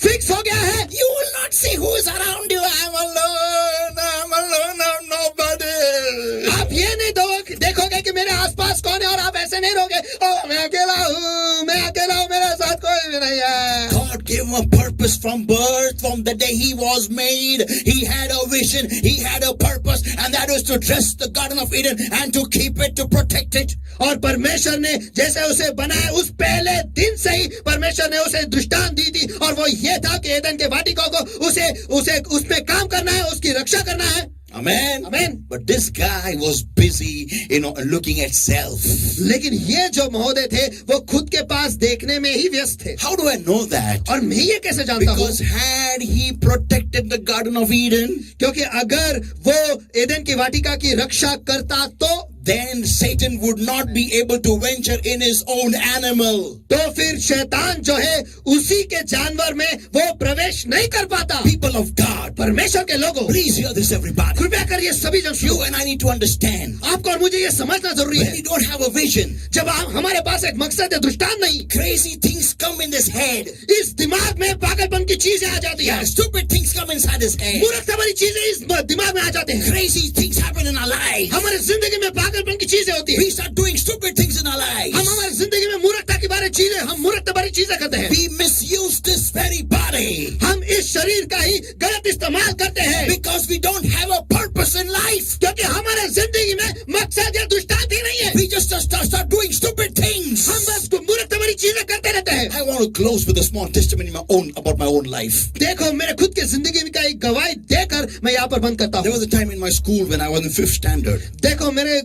फिक्स हो गया है, you will not see who is around you. I'm alone, I'm nobody. आप ये नहीं देखोगे कि मेरे आसपास कौन है और आप ऐसे नहीं रहोगे, ओ मैं अकेला हूँ, मेरे साथ कोई भी नहीं है. God gave him a purpose from birth, from the day he was made. He had a vision, he had a purpose, and that was to dress the Garden of Eden and to keep it, to protect it. और परमेश्वर ने जैसे उसे बनाया उस पहले दिन से ही परमेश्वर ने उसे दृष्टांत दी थी और वो ये था कि एदन के वाटिका को उसे उसमें काम करना है, उसकी रक्षा करना है. Amen. Amen. But this guy was busy, looking at self. लेकिन ये जो महोदय थे वो खुद के पास देखने में ही व्यस्त थे. How do I know that? और मैं ये कैसे जानता हूँ? Because had he protected the Garden of Eden, क्योंकि अगर वो एदन की वाटिका की रक्षा करता तो then Satan would not be able to venture in his own animal. तो फिर शैतान जो है उसी के जानवर में वो प्रवेश नहीं कर पाता. People of God, परमेश्वर के लोगों, please hear this, everybody. कृपया कर ये सभी जन You सुनो. and I need to understand. आपको और मुझे ये समझना जरूरी When है. we don't have a vision, जब हमारे पास एक मकसद है, दृष्टांत नहीं, crazy things come in this head. इस दिमाग में पागलपन की चीजें आ जाती Yeah, है. stupid things come inside his head. मूर्खता वाली चीजें इस दिमाग में आ जाते हैं. Crazy things happen in our lives. हमारे जिंदगी में पागलपन की चीजें होती है. We start doing stupid things in our lives. हम हमारी जिंदगी में मूर्खता की बारे चीजें, हम मूर्खता भरी चीजें करते हैं. We misuse this very body हम इस शरीर का ही गलत इस्तेमाल करते हैं because we don't have a purpose in life. क्योंकि हमारे जिंदगी में मकसद या दृष्टांत ही नहीं है. We just start doing stupid things. हम बस मूर्खता भरी चीजें करते रहते हैं. I want to close with a small testimony about my own life. देखो, मेरे खुद की जिंदगी का एक गवाही देकर मैं यहाँ पर बंद करता There हूँ. was a time in my school when I was in 5th standard. देखो, मेरे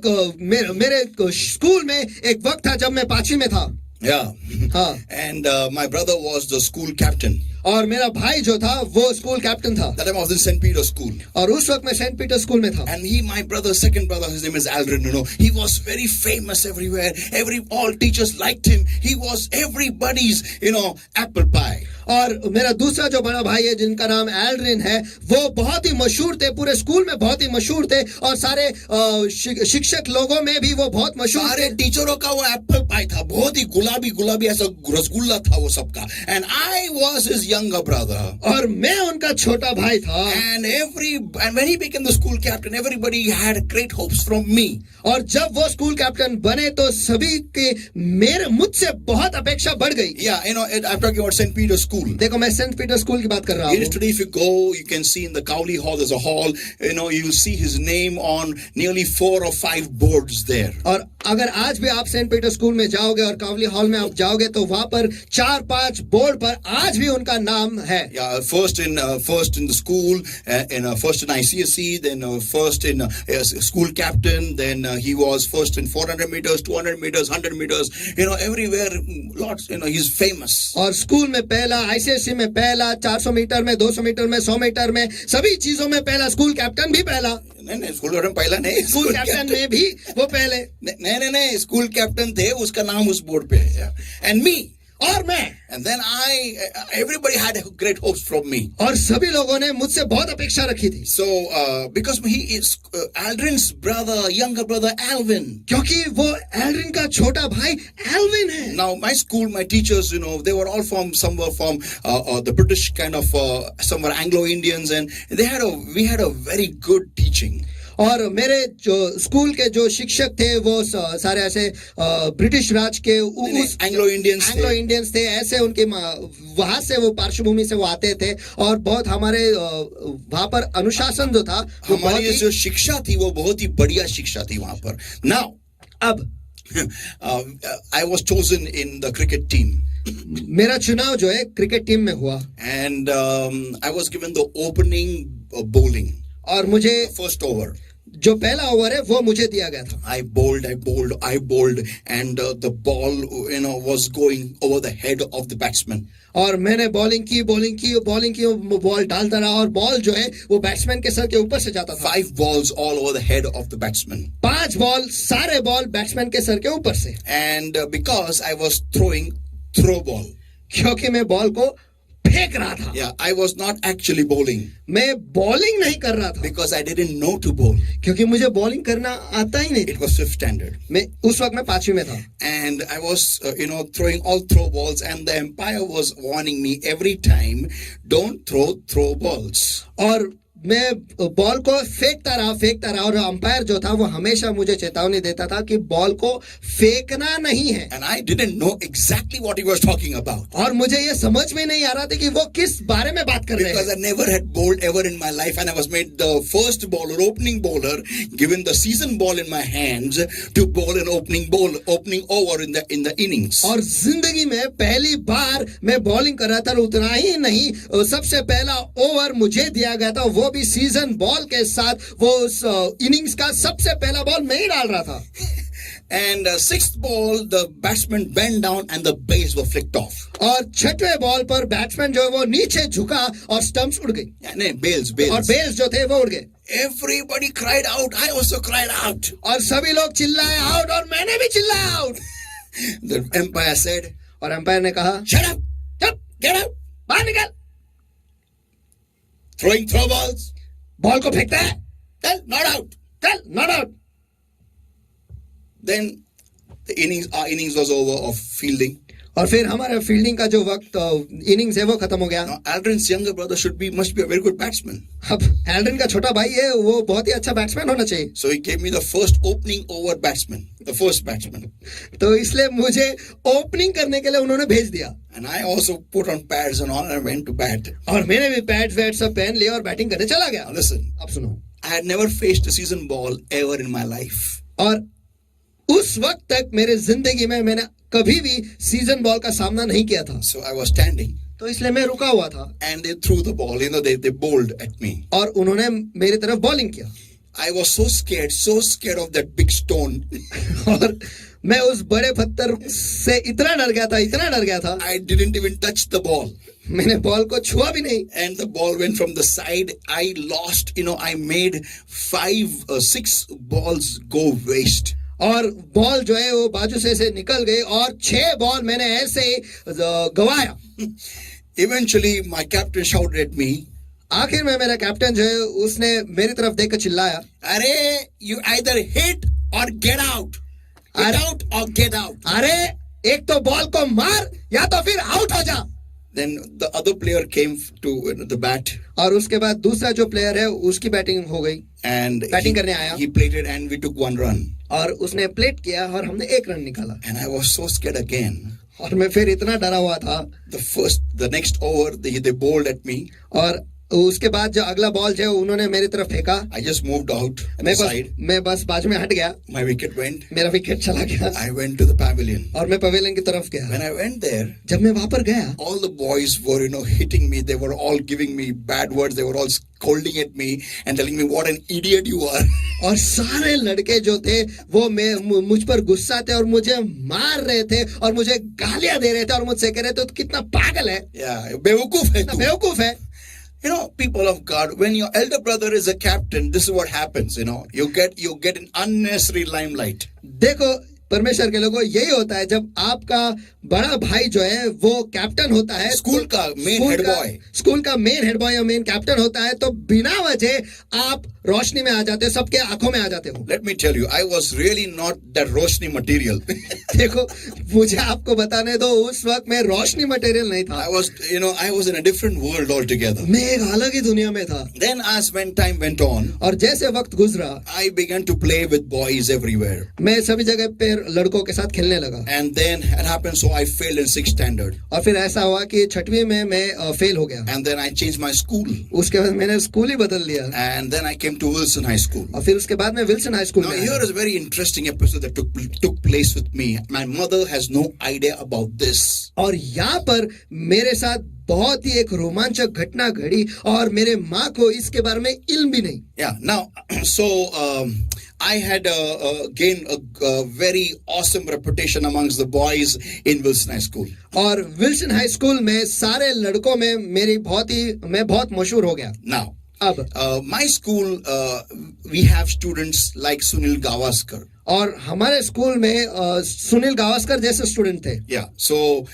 स्कूल में एक वक्त था जब मैं 5वीं में था. Yeah. हाँ. And my brother was the school captain. और मेरा भाई जो था वो स्कूल कैप्टन था. That time I was in St. Peter's school. और उस वक्त मैं सेंट पीटर स्कूल में था. And my brother, second brother, his name is Aldrin, he was very famous everywhere. All teachers liked him. He was everybody's, apple pie. और मेरा दूसरा जो बड़ा भाई है जिनका नाम एल्ड्रिन है, वो बहुत ही मशहूर थे, पूरे स्कूल में बहुत ही मशहूर थे और सारे शिक्षक लोगों में भी वो बहुत मशहूर सारे टीचरों का वो एप्पल पाई था, बहुत ही गुलाबी ऐसा रसगुल्ला था वो सबका. And I was his younger brother. और मैं उनका छोटा भाई था. And when he became the school captain, everybody had great hopes from me. और जब वो स्कूल कैप्टन बने तो सभी के मुझसे बहुत अपेक्षा बढ़ गई. Yeah, I'm talking about St. Peter's School. देखो, मैं सेंट पीटर स्कूल की बात कर रहा हूँ. Today if you go, you can see in the Cowley Hall, there's a hall, you'll see his name on nearly 4 or 5 boards there. और अगर आज भी आप सेंट पीटर स्कूल में जाओगे और कावली हॉल में आप जाओगे तो वहां पर 4-5 बोर्ड पर आज भी उनका नाम है. Yeah, first in the school, first in ICSE, then first in school captain, then he was first in 400 meters, 200 meters, 100 meters. Everywhere, lots. He's famous. और स्कूल में पहला, आईसीएसई में पहला, 400 मीटर में, 200 मीटर में, 100 मीटर में, सभी चीजों में पहला. स्कूल कैप्टन भी पहला. नहीं, स्कूल कैप्टन पहला नहीं. स्कूल कैप्टन में भी वो पहले. नहीं, स्कूल कैप्टन थे, उसका नाम उस बोर्ड पे है. And me. और मैं. And then everybody had great hopes from me. और सभी लोगों ने मुझसे बहुत अपेक्षा रखी थी. So because he is Aldrin's brother, younger brother Alvin. क्योंकि वो एल्ड्रिन का छोटा भाई एल्विन है. Now my school, my teachers, they were all some were from the British kind of, some were Anglo-Indians, and we had a very good teaching. और मेरे जो school के जो शिक्षक थे वो सारे ऐसे ब्रिटिश राज के एंग्लो इंडियंस थे. ऐसे उनके वहां से वो पार्श्वभूमि से वो आते थे और बहुत हमारे वहां पर अनुशासन जो था, हमारी जो शिक्षा थी वो बहुत ही बढ़िया शिक्षा थी वहां पर. नाउ अब I was chosen in the cricket team. मेरा चुनाव जो है क्रिकेट टीम में हुआ. And I was given the opening bowling. और मुझे फर्स्ट ओवर, जो पहला ओवर है वो मुझे दिया गया था. I bowled and the ball was going over the head of the batsman. और मैंने बॉलिंग की, बॉल डालता रहा और बॉल जो है वो बैट्समैन के सर के ऊपर से जाता था. 5 balls all over the head of the batsman. 5 ball, सारे बॉल बैट्समैन के सर के ऊपर से. And because I was throwing throw ball. क्योंकि मैं बॉल को फेंक रहा था. Yeah, I was not actually bowling. मैं बॉलिंग नहीं कर रहा था. Because I didn't know to bowl. क्योंकि मुझे बॉलिंग करना आता ही नहीं. It was 5th standard. मैं उस वक्त मैं 5वीं में था. And I was throwing all throw balls, and the umpire was warning me every time, don't throw balls. और मैं बॉल को फेंकता रहा और अंपायर जो था वो हमेशा मुझे चेतावनी देता था कि बॉल को फेंकना नहीं है. And I didn't know exactly what he was talking about. और मुझे ये समझ में नहीं आ रहा था कि वो किस बारे में बात कर रहे हैं. Because I never had bowled ever in my life, and I was made the first bowler, opening bowler, given the season ball in my hands to bowl an opening over in the innings. और जिंदगी में पहली बार मैं bowling कर रहा था. उतना ही नहीं, सबसे पहला ओवर मुझे दिया गया था, वो भी सीजन बॉल के साथ. वो उस इनिंग्स का सबसे पहला बॉल मैं ही डाल रहा था. And 6th ball, the batsman bent down and the bases were flicked off. और 6वें बॉल पर बैट्समैन जो है वो नीचे झुका और स्टंप्स उड़ गई. नहीं, बेल्स. और बेल्स जो थे वो उड़ गए. Everybody cried out. I also cried out. और सभी लोग चिल्लाए आउट और मैंने भी चिल्लाया आउट. The umpire said, और अंपायर ने कहा, shut up, get out, बाहर निकल. throwing throw balls. बॉल को फेंकता है, Tell, not out. not out. Then the innings was over of fielding. और फिर हमारा फील्डिंग का जो वक्त इनिंग्स है वो खत्म हो गया. Now, Aldrin's younger brother must be a very good batsman. अब एल्ड्रिन का छोटा भाई है, वो बहुत ही अच्छा बैट्समैन होना चाहिए. So he gave me the first opening over batsman, the first batsman. तो इसलिए मुझे ओपनिंग करने के लिए उन्होंने भेज दिया. And I also put on pads and all, and I went to bat. और मैंने भी पैड्स वैड सब पहन लिया और बैटिंग करने चला गया. Now listen, अब सुनो, I had never faced a season ball ever in my life. और उस वक्त तक मेरे जिंदगी में मैंने कभी भी सीजन बॉल का सामना नहीं किया था. So I was standing. तो इसलिए मैं रुका हुआ था. And they threw the ball, they bowled at me. और उन्होंने मेरी तरफ बॉलिंग किया. I was so scared of that big stone. और मैं उस बड़े पत्थर से इतना डर गया था. I didn't even touch the ball. मैंने बॉल को छुआ भी नहीं. And the ball went from the side. I lost, I made 6 balls go waste. और बॉल जो है वो बाजू से निकल गई और 6 बॉल मैंने ऐसे ही गवाया. Eventually my captain shouted at me. आखिर में मेरा कैप्टन जो है उसने मेरी तरफ देखकर चिल्लाया, अरे you either hit or get out. Hit out or get out. अरे एक तो बॉल को मार या तो फिर आउट हो जा. Then the other player came to the bat. और उसके बाद दूसरा जो प्लेयर है उसकी बैटिंग हो गई. And बैटिंग करने आया. He plated and we took 1 run. और उसने प्लेट किया और हमने 1 रन निकाला. And I was so scared again. और मैं फिर इतना डरा हुआ था. The next over they bowled at me. और उसके बाद जो अगला बॉल जो उन्होंने मेरी तरफ फेंका, I just moved out मैं aside. बस बाजू में हट गया, My wicket went. मेरा विकेट चला गया I went to the pavilion. और मैं पवेलियन की तरफ गया. When I went there, जब मैं वहां पर गया, all the boys were, hitting me. They were all giving me bad words. They were all scolding at me and telling me what an idiot you are. और सारे लड़के जो थे वो मुझ पर गुस्सा थे और मुझे मार रहे थे और मुझे गालियां दे रहे थे और मुझसे कह रहे थे, "तो कितना पागल है, Yeah, बेवकूफ है कितना तू." बेवकूफ है. People of God, when your elder brother is a captain, this is what happens. You get an unnecessary limelight. देखो परमेश्वर के लोगों, यही होता है जब आपका बड़ा भाई जो है वो कैप्टन होता है, स्कूल का मेन हेड बॉय, स्कूल का मेन हेड बॉय या मेन कैप्टन होता है, तो बिना वजह आप रोशनी में आ जाते हो, सबके आंखों में आ जाते हो. Let me tell you, I was really not that Roshni material. देखो मुझे आपको बताने दो, उस वक्त मैं रोशनी मटेरियल नहीं था. I was in a different world altogether. मैं एक अलग ही दुनिया में था. Then as when time went on, और जैसे वक्त गुजरा, I began to play with boys everywhere. मैं सभी जगह पे लड़कों के साथ खेलने लगा. And then it happened, so I failed in 6th standard. और फिर ऐसा हुआ कि 6वीं में मैं फेल हो गया. And then I changed my school. उसके बाद मैंने स्कूल ही बदल लिया. And then I came to Wilson High School. और फिर उसके बाद मैं विल्सन हाई स्कूल Now में here आया. is a very interesting episode that took place with me. My mother has no idea about this. और यहाँ पर मेरे साथ बहुत ही एक रोमांचक घटना घड़ी और मेरे माँ को इसके बारे में इल्म भी नहीं. Yeah. Now, so I had gained a very awesome reputation amongst the boys in Wilson High School. और विल्सन हाई स्कूल में सारे लड़कों में मैं बहुत मशहूर हो गया. Now, अब my school, we have students like Sunil Gavaskar. और हमारे स्कूल में सुनील गावस्कर जैसे स्टूडेंट थे. Yeah. So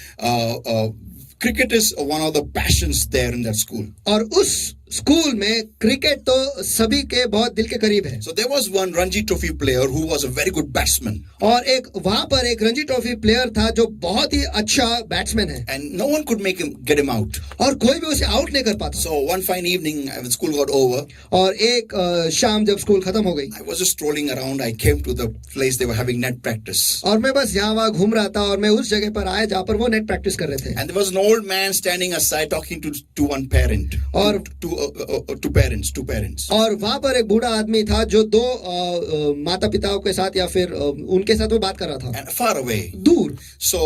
cricket is one of the passions there in that school. और उस स्कूल में क्रिकेट तो सभी के बहुत दिल के करीब है. So there was one Ranji Trophy player who was a very good batsman. और वहां पर एक रणजी ट्रॉफी प्लेयर था जो बहुत ही अच्छा बैट्समैन है. And no one could get him out. और कोई भी उसे आउट नहीं कर पाता. So one fine evening, when school got over, और एक शाम जब स्कूल खत्म हो गई, I was just strolling around. I came to the place they were having net practice. और मैं बस यहाँ वहाँ घूम रहा था और मैं उस जगह पर आया जहाँ पर वो नेट प्रैक्टिस कर रहे थे. And there was an old man standing aside talking to one parent. और two parents. और वहाँ पर एक बूढ़ा आदमी था जो दो माता पिताओं के साथ या फिर उनके साथ वो बात कर रहा था. And far away. दूर. So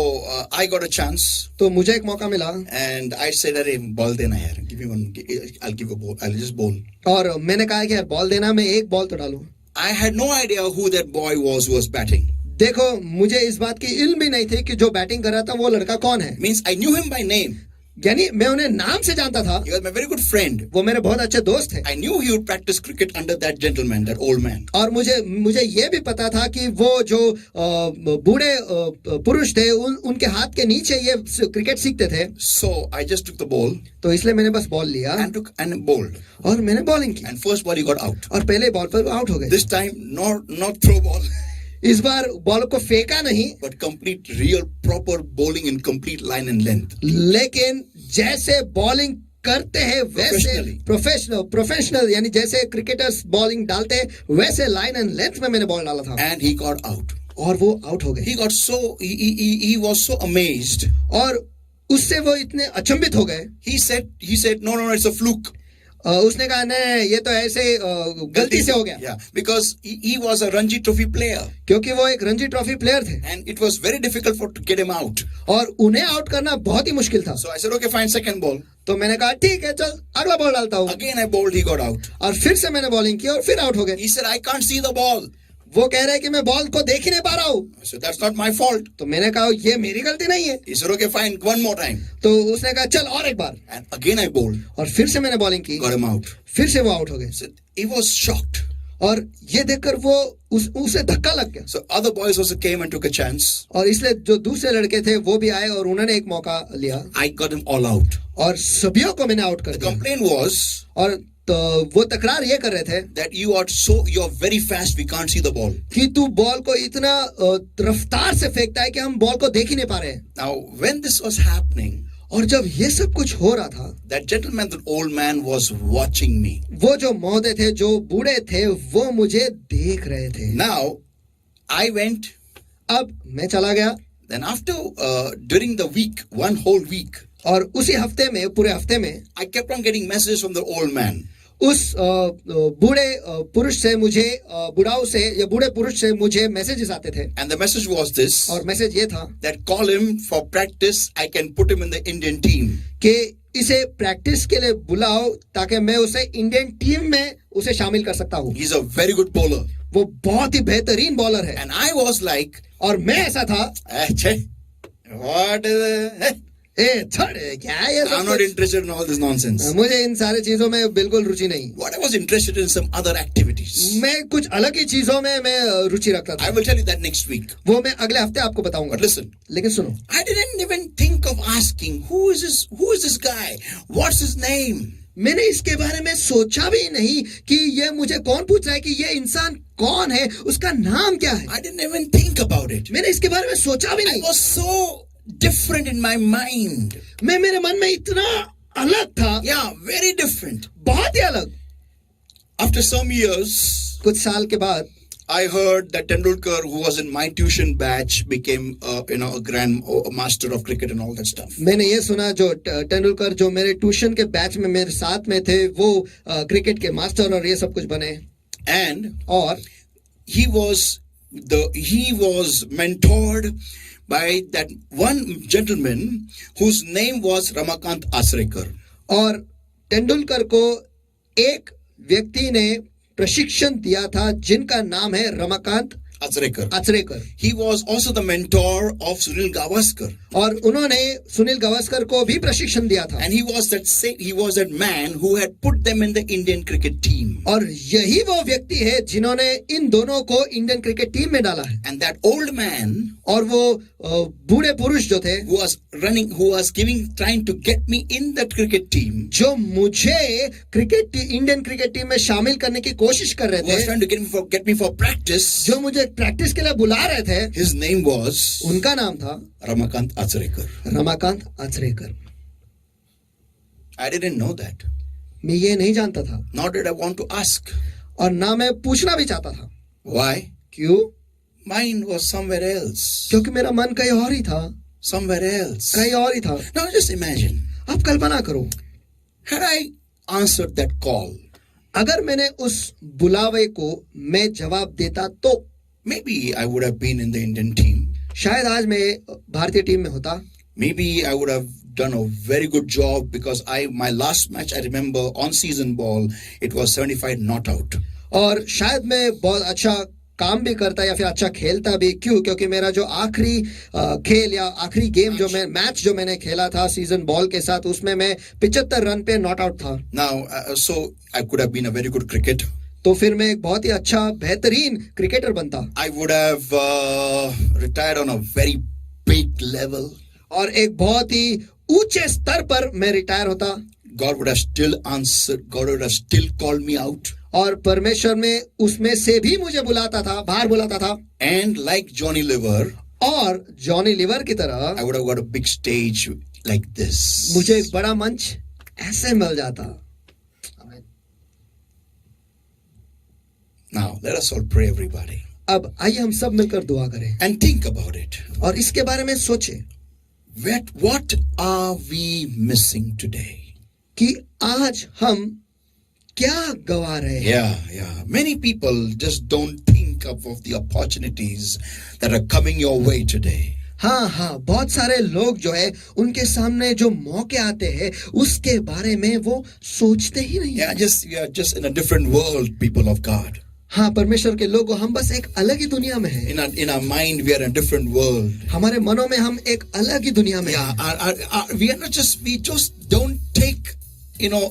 I got a chance. तो मुझे एक मौका मिला. And I said, "अरे बॉल देना यार, give me one. I'll give a ball. I'll just bowl." और मैंने कहा कि यार बॉल देना, मैं एक बॉल तो डालूं. I had no idea who that boy was who was batting. देखो मुझे इस बात की इल्म भी नहीं थी कि जो बैटिंग कर रहा था वो लड़का कौन है. Means I knew him by name. यानी मैं उन्हें नाम से जानता था. He was my very good friend. वो मेरे बहुत अच्छे दोस्त थे. I knew he would practice cricket under that gentleman, that old man. और मुझे ये भी पता था कि वो जो बूढ़े पुरुष थे उनके हाथ के नीचे ये क्रिकेट सीखते थे. So I just took the ball. तो इसलिए मैंने बस बॉल लिया and bowled. और मैंने बॉलिंग की. And first ball he got out. और पहले बॉल पर आउट हो गए. This time not throw ball. इस बार बॉल को फेंका नहीं, but complete real proper bowling in complete line and length. लेकिन जैसे बॉलिंग करते हैं वैसे प्रोफेशनल यानी जैसे क्रिकेटर्स बॉलिंग डालते हैं वैसे लाइन एंड लेंथ में मैंने बॉल डाला था. And he got out. और वो आउट हो गए. He was so amazed. और उससे वो इतने अचंभित हो गए. He said no, it's a fluke. उसने कहा नहीं, ये तो ऐसे गलती से हो गया. Yeah, because he was a Ranji Trophy player. क्योंकि वो एक रणजी ट्रॉफी प्लेयर थे. And it was very difficult to get him out. और उन्हें आउट करना बहुत ही मुश्किल था. So I said, okay, fine, second ball. तो मैंने कहा ठीक है, चल अगला बॉल डालता हूँ. Again I bowled, he got out. और फिर से मैंने बॉलिंग की और फिर आउट हो गए. He said, I can't see the ball. वो कह रहे हैं कि मैं बॉल को देख ही नहीं पा रहा हूँ. So that's not my fault. तो मैंने कहा ये मेरी गलती नहीं है. He said, okay, fine, one more time. तो उसने कहा चल और एक बार. And again I bowled. और फिर से मैंने बॉलिंग की. Got him out. फिर से वो आउट हो गए. So he was shocked. और ये देखकर वो उसे धक्का लग गया. So other boys also came and took a chance. और इसलिए जो दूसरे लड़के थे वो भी आए और उन्होंने एक मौका लिया. I got them all out. और सभी को मैंने आउट कर The दिया. complaint was, और तो वो तकरार ये कर रहे थे that you're very fast, we can't see the ball. कि तू बॉल को इतना रफ्तार से फेंकता है कि हम बॉल को देख ही नहीं पा रहे हैं. Now when this was happening, और जब ये सब कुछ हो रहा था, that gentleman, that old man was watching me. वो जो महोदय थे, जो बूढ़े थे, वो मुझे देख रहे थे. Now I went. अब मैं चला गया. Then after during the week, one whole week, और उसी हफ्ते में, पूरे हफ्ते में I kept on getting messages from the old man. उस बूढ़े पुरुष से मुझे, बुढ़ाऊ से या बूढ़े पुरुष से मुझे मैसेजेस आते थे. And the message was this, और मैसेज ये था that call him for practice, I can put him in the Indian team. कि इसे प्रैक्टिस के लिए बुलाओ ताकि मैं उसे इंडियन टीम में उसे शामिल कर सकता हूँ. He's a very good bowler. वो बहुत ही बेहतरीन बॉलर है. And I was like, और मैं ऐसा था, what is it? छोड़ क्या है ये सब I'm not कुछ? interested in all this nonsense. मुझे इन सारी चीजों में बिल्कुल रुचि नहीं. What I was interested in some other activities. मैं कुछ अलग ही चीजों में मैं रुचि रखता था. I will tell you that next week. वो मैं अगले हफ्ते आपको बताऊंगा. But listen, लेकिन सुनो, I didn't even think of asking who is this guy? What's his name? मैंने इसके बारे में सोचा भी नहीं कि ये मुझे कौन पूछ रहा है, कि ये इंसान कौन है, उसका नाम क्या है. I didn't even think about it. मैंने इसके बारे में सोचा भी I नहीं. was so different in my mind. मैं, मेरे मन में इतना अलग था. Yeah, very different. बहुत ही अलग. After some years, कुछ साल के बाद I heard that Tendulkar, who was in my tuition batch, became a master of cricket and all that stuff. मैंने ये सुना जो तेंदुलकर जो मेरे ट्यूशन के बैच में मेरे साथ में थे, वो क्रिकेट के मास्टर और ये सब कुछ बने. And और he was mentored by that one gentleman whose name was Ramakant Asrekar. और तेंदुलकर को एक व्यक्ति ने प्रशिक्षण दिया था जिनका नाम है Ramakant Achrekar. He was also the mentor of Sunil Gavaskar. और उन्होंने सुनील गावस्कर को भी प्रशिक्षण दिया था. And he was that man who had put them in the Indian cricket team. और यही वो व्यक्ति है जिन्होंने इन दोनों को इंडियन क्रिकेट टीम में डाला है. And that old man, और वो बूढ़े पुरुष जो थे, who was trying to get me in that cricket team, जो मुझे इंडियन क्रिकेट टीम में शामिल करने की कोशिश कर रहे who was थे, trying to get me for practice, जो मुझे प्रैक्टिस के लिए बुला रहे थे, his name was उनका नाम था Ramakant Achrekar. Ramakant Achrekar. I didn't know that. मैं ये नहीं जानता था, Nor did I want to ask. और ना मैं पूछना भी चाहता था. Why? क्यों? Mine was somewhere else. क्योंकि मेरा मन कहीं और ही था, Somewhere else. कहीं और ही था. Now just imagine, आप कल्पना करो, had I answered that call, अगर मैंने उस बुलावे को मैं जवाब देता तो maybe I would have been in the Indian team. शायद आज मैं भारतीय टीम में होता. Maybe I would have done a very good job because my last match, I remember on season ball, it was 75 not out. और शायद मैं बहुत अच्छा काम भी करता या फिर अच्छा खेलता भी. क्यों? क्योंकि मेरा जो आखिरी खेल या आखिरी गेम मैच जो मैंने खेला था सीजन बॉल के साथ, उसमें मैं 75 रन पे नॉट आउट था. Now, so I could have been a very good cricketer. तो फिर मैं एक बहुत ही अच्छा बेहतरीन क्रिकेटर बनता. I would have retired on a very big level. और एक बहुत ही ऊंचे स्तर पर मैं रिटायर होता. God would have still answered. God would have still called me out. और परमेश्वर में उसमें से भी मुझे बुलाता था, बाहर बुलाता था. And like Johnny Liver, और जॉनी लिवर की तरह I would have got a big stage like this. मुझे एक बड़ा मंच ऐसे मिल जाता. Now, let us all pray, everybody. अब आइए हम सब मिलकर दुआ करें And think about it. और इसके बारे में सोचें What are we missing today? कि आज हम क्या गवा रहे हैं. Yeah. Many people just don't think of the opportunities that are coming your way today. हाँ, बहुत सारे लोग जो है उनके सामने जो मौके आते हैं उसके बारे में वो सोचते ही नहीं. We are just in a different world, people of God. हाँ, परमेश्वर के लोग, हम बस एक अलग ही दुनिया में हैं. In our mind, we are in a different world. हमारे मनों में हम एक अलग ही दुनिया में हैं. We just don't take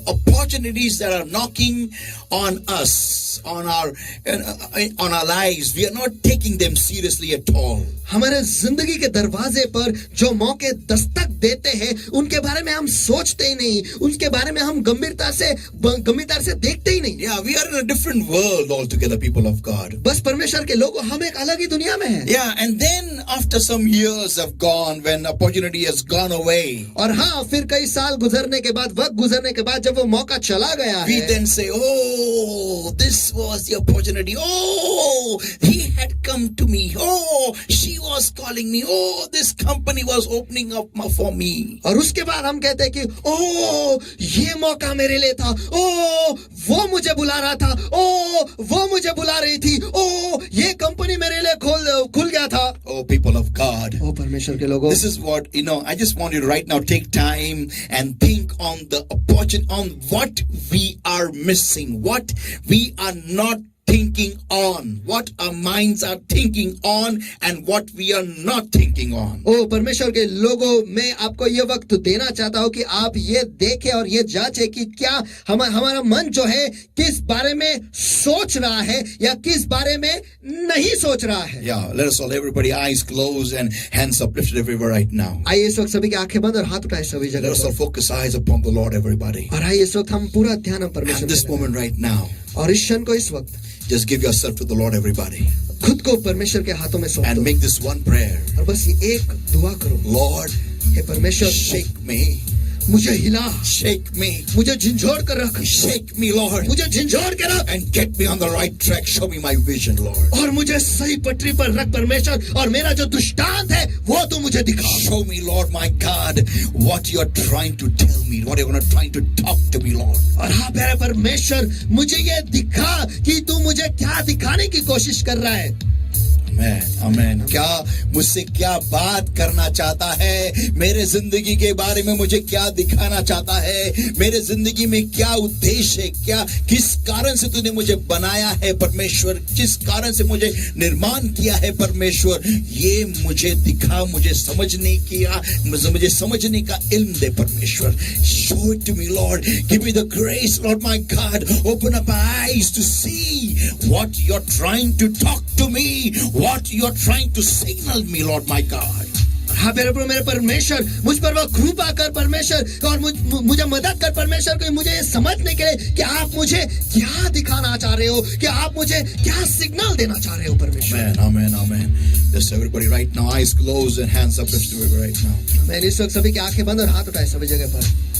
opportunities that are knocking on us, on our lives. We are not taking them seriously at all. हमारे जिंदगी के दरवाजे पर जो मौके दस्तक देते हैं उनके बारे में हम सोचते ही नहीं, उनके बारे में हम गंभीरता से देखते ही नहीं. Yeah, we are in a different world altogether, people of God. बस परमेश्वर के लोग, हम एक अलग ही दुनिया में हैं. Yeah, and then after some years have gone, when opportunity has gone away, और हाँ, फिर कई साल गुजरने के बाद, वक्त गुजरने के बाद जब वो मौका चला गया we है, then say, oh, this was the opportunity. Oh, he had come to me. Oh, she was was calling me. Oh, this company was opening up for me. और उसके बाद हम कहते हैं कि ओ ये मौका मेरे लिए था, ओ वो मुझे बुला रहा था, ओ वो मुझे बुला रही थी, ओ ये कंपनी मेरे लिए खुल गया था. Oh, people of God. ओ परमेश्वर के लोगों, This is what, I just want you to right now take time and think on the opportunity, on what we are missing, what we are not thinking on, what our minds are thinking on, and what we are not thinking on. ओ परमेश्वर के लोगों, मैं आपको ये वक्त देना चाहता हूँ कि आप ये देखें और ये जांचें कि क्या हमारा मन जो है किस बारे में सोच रहा है या किस बारे में नहीं सोच रहा है. Yeah, let us all, everybody, eyes closed and hands uplifted everywhere right now. आइए इस वक्त सभी की आंखें बंद और हाथ उठाए सभी Let जगह us all पर. focus eyes upon the Lord, everybody. और आइए इस वक्त हम पूरा ध्यान हम At परमेश्वर this पे करें. moment right now, और इस क्षण को इस वक्त just give yourself to the Lord, everybody. खुद को परमेश्वर के हाथों में सौंप And दो make this one prayer. और बस ये एक दुआ करो. Lord, हे परमेश्वर, shake me. मुझे हिला, Shake me. मुझे झंझोड़ कर रख, Shake me, Lord. मुझे झंझोड़ के रख And get me on the right track. Show me my vision, Lord. और मुझे सही पटरी पर रख परमेश्वर. और मेरा जो दृष्टांत है वो तू मुझे दिखा. Show me, Lord, my God, what you're trying to tell me, what you're trying to talk to me, Lord. और हाँ मेरे परमेश्वर, मुझे ये दिखा कि तू मुझे क्या दिखाने की कोशिश कर रहा है. Amen. Amen. क्या मुझसे क्या बात करना चाहता है, मेरे जिंदगी के बारे में मुझे क्या दिखाना चाहता है, मेरे जिंदगी में क्या उद्देश्य है, क्या किस कारण से तूने मुझे बनाया है परमेश्वर, जिस कारण से मुझे निर्माण किया है परमेश्वर, ये मुझे दिखा, मुझे समझने का इल्म दे परमेश्वर. Show it to me, Lord. Give me the grace, Lord my God. Open up my eyes to see what you're trying to talk to me, what you're trying to signal me, Lord my God. हाँ मेरे परमेश्वर, मुझ पर वो कृपा कर परमेश्वर, और मुझे मदद कर परमेश्वर, कि मुझे ये समझने के लिए कि आप मुझे क्या दिखाना चाह रहे हो, कि आप मुझे क्या सिग्नल देना चाह रहे हो परमेश्वर. Amen, amen, amen. Just everybody right now, eyes closed and hands up right now. मैंने इस वक्त सभी की आंखें बंद और हाथ उठाए सभी जगह पर.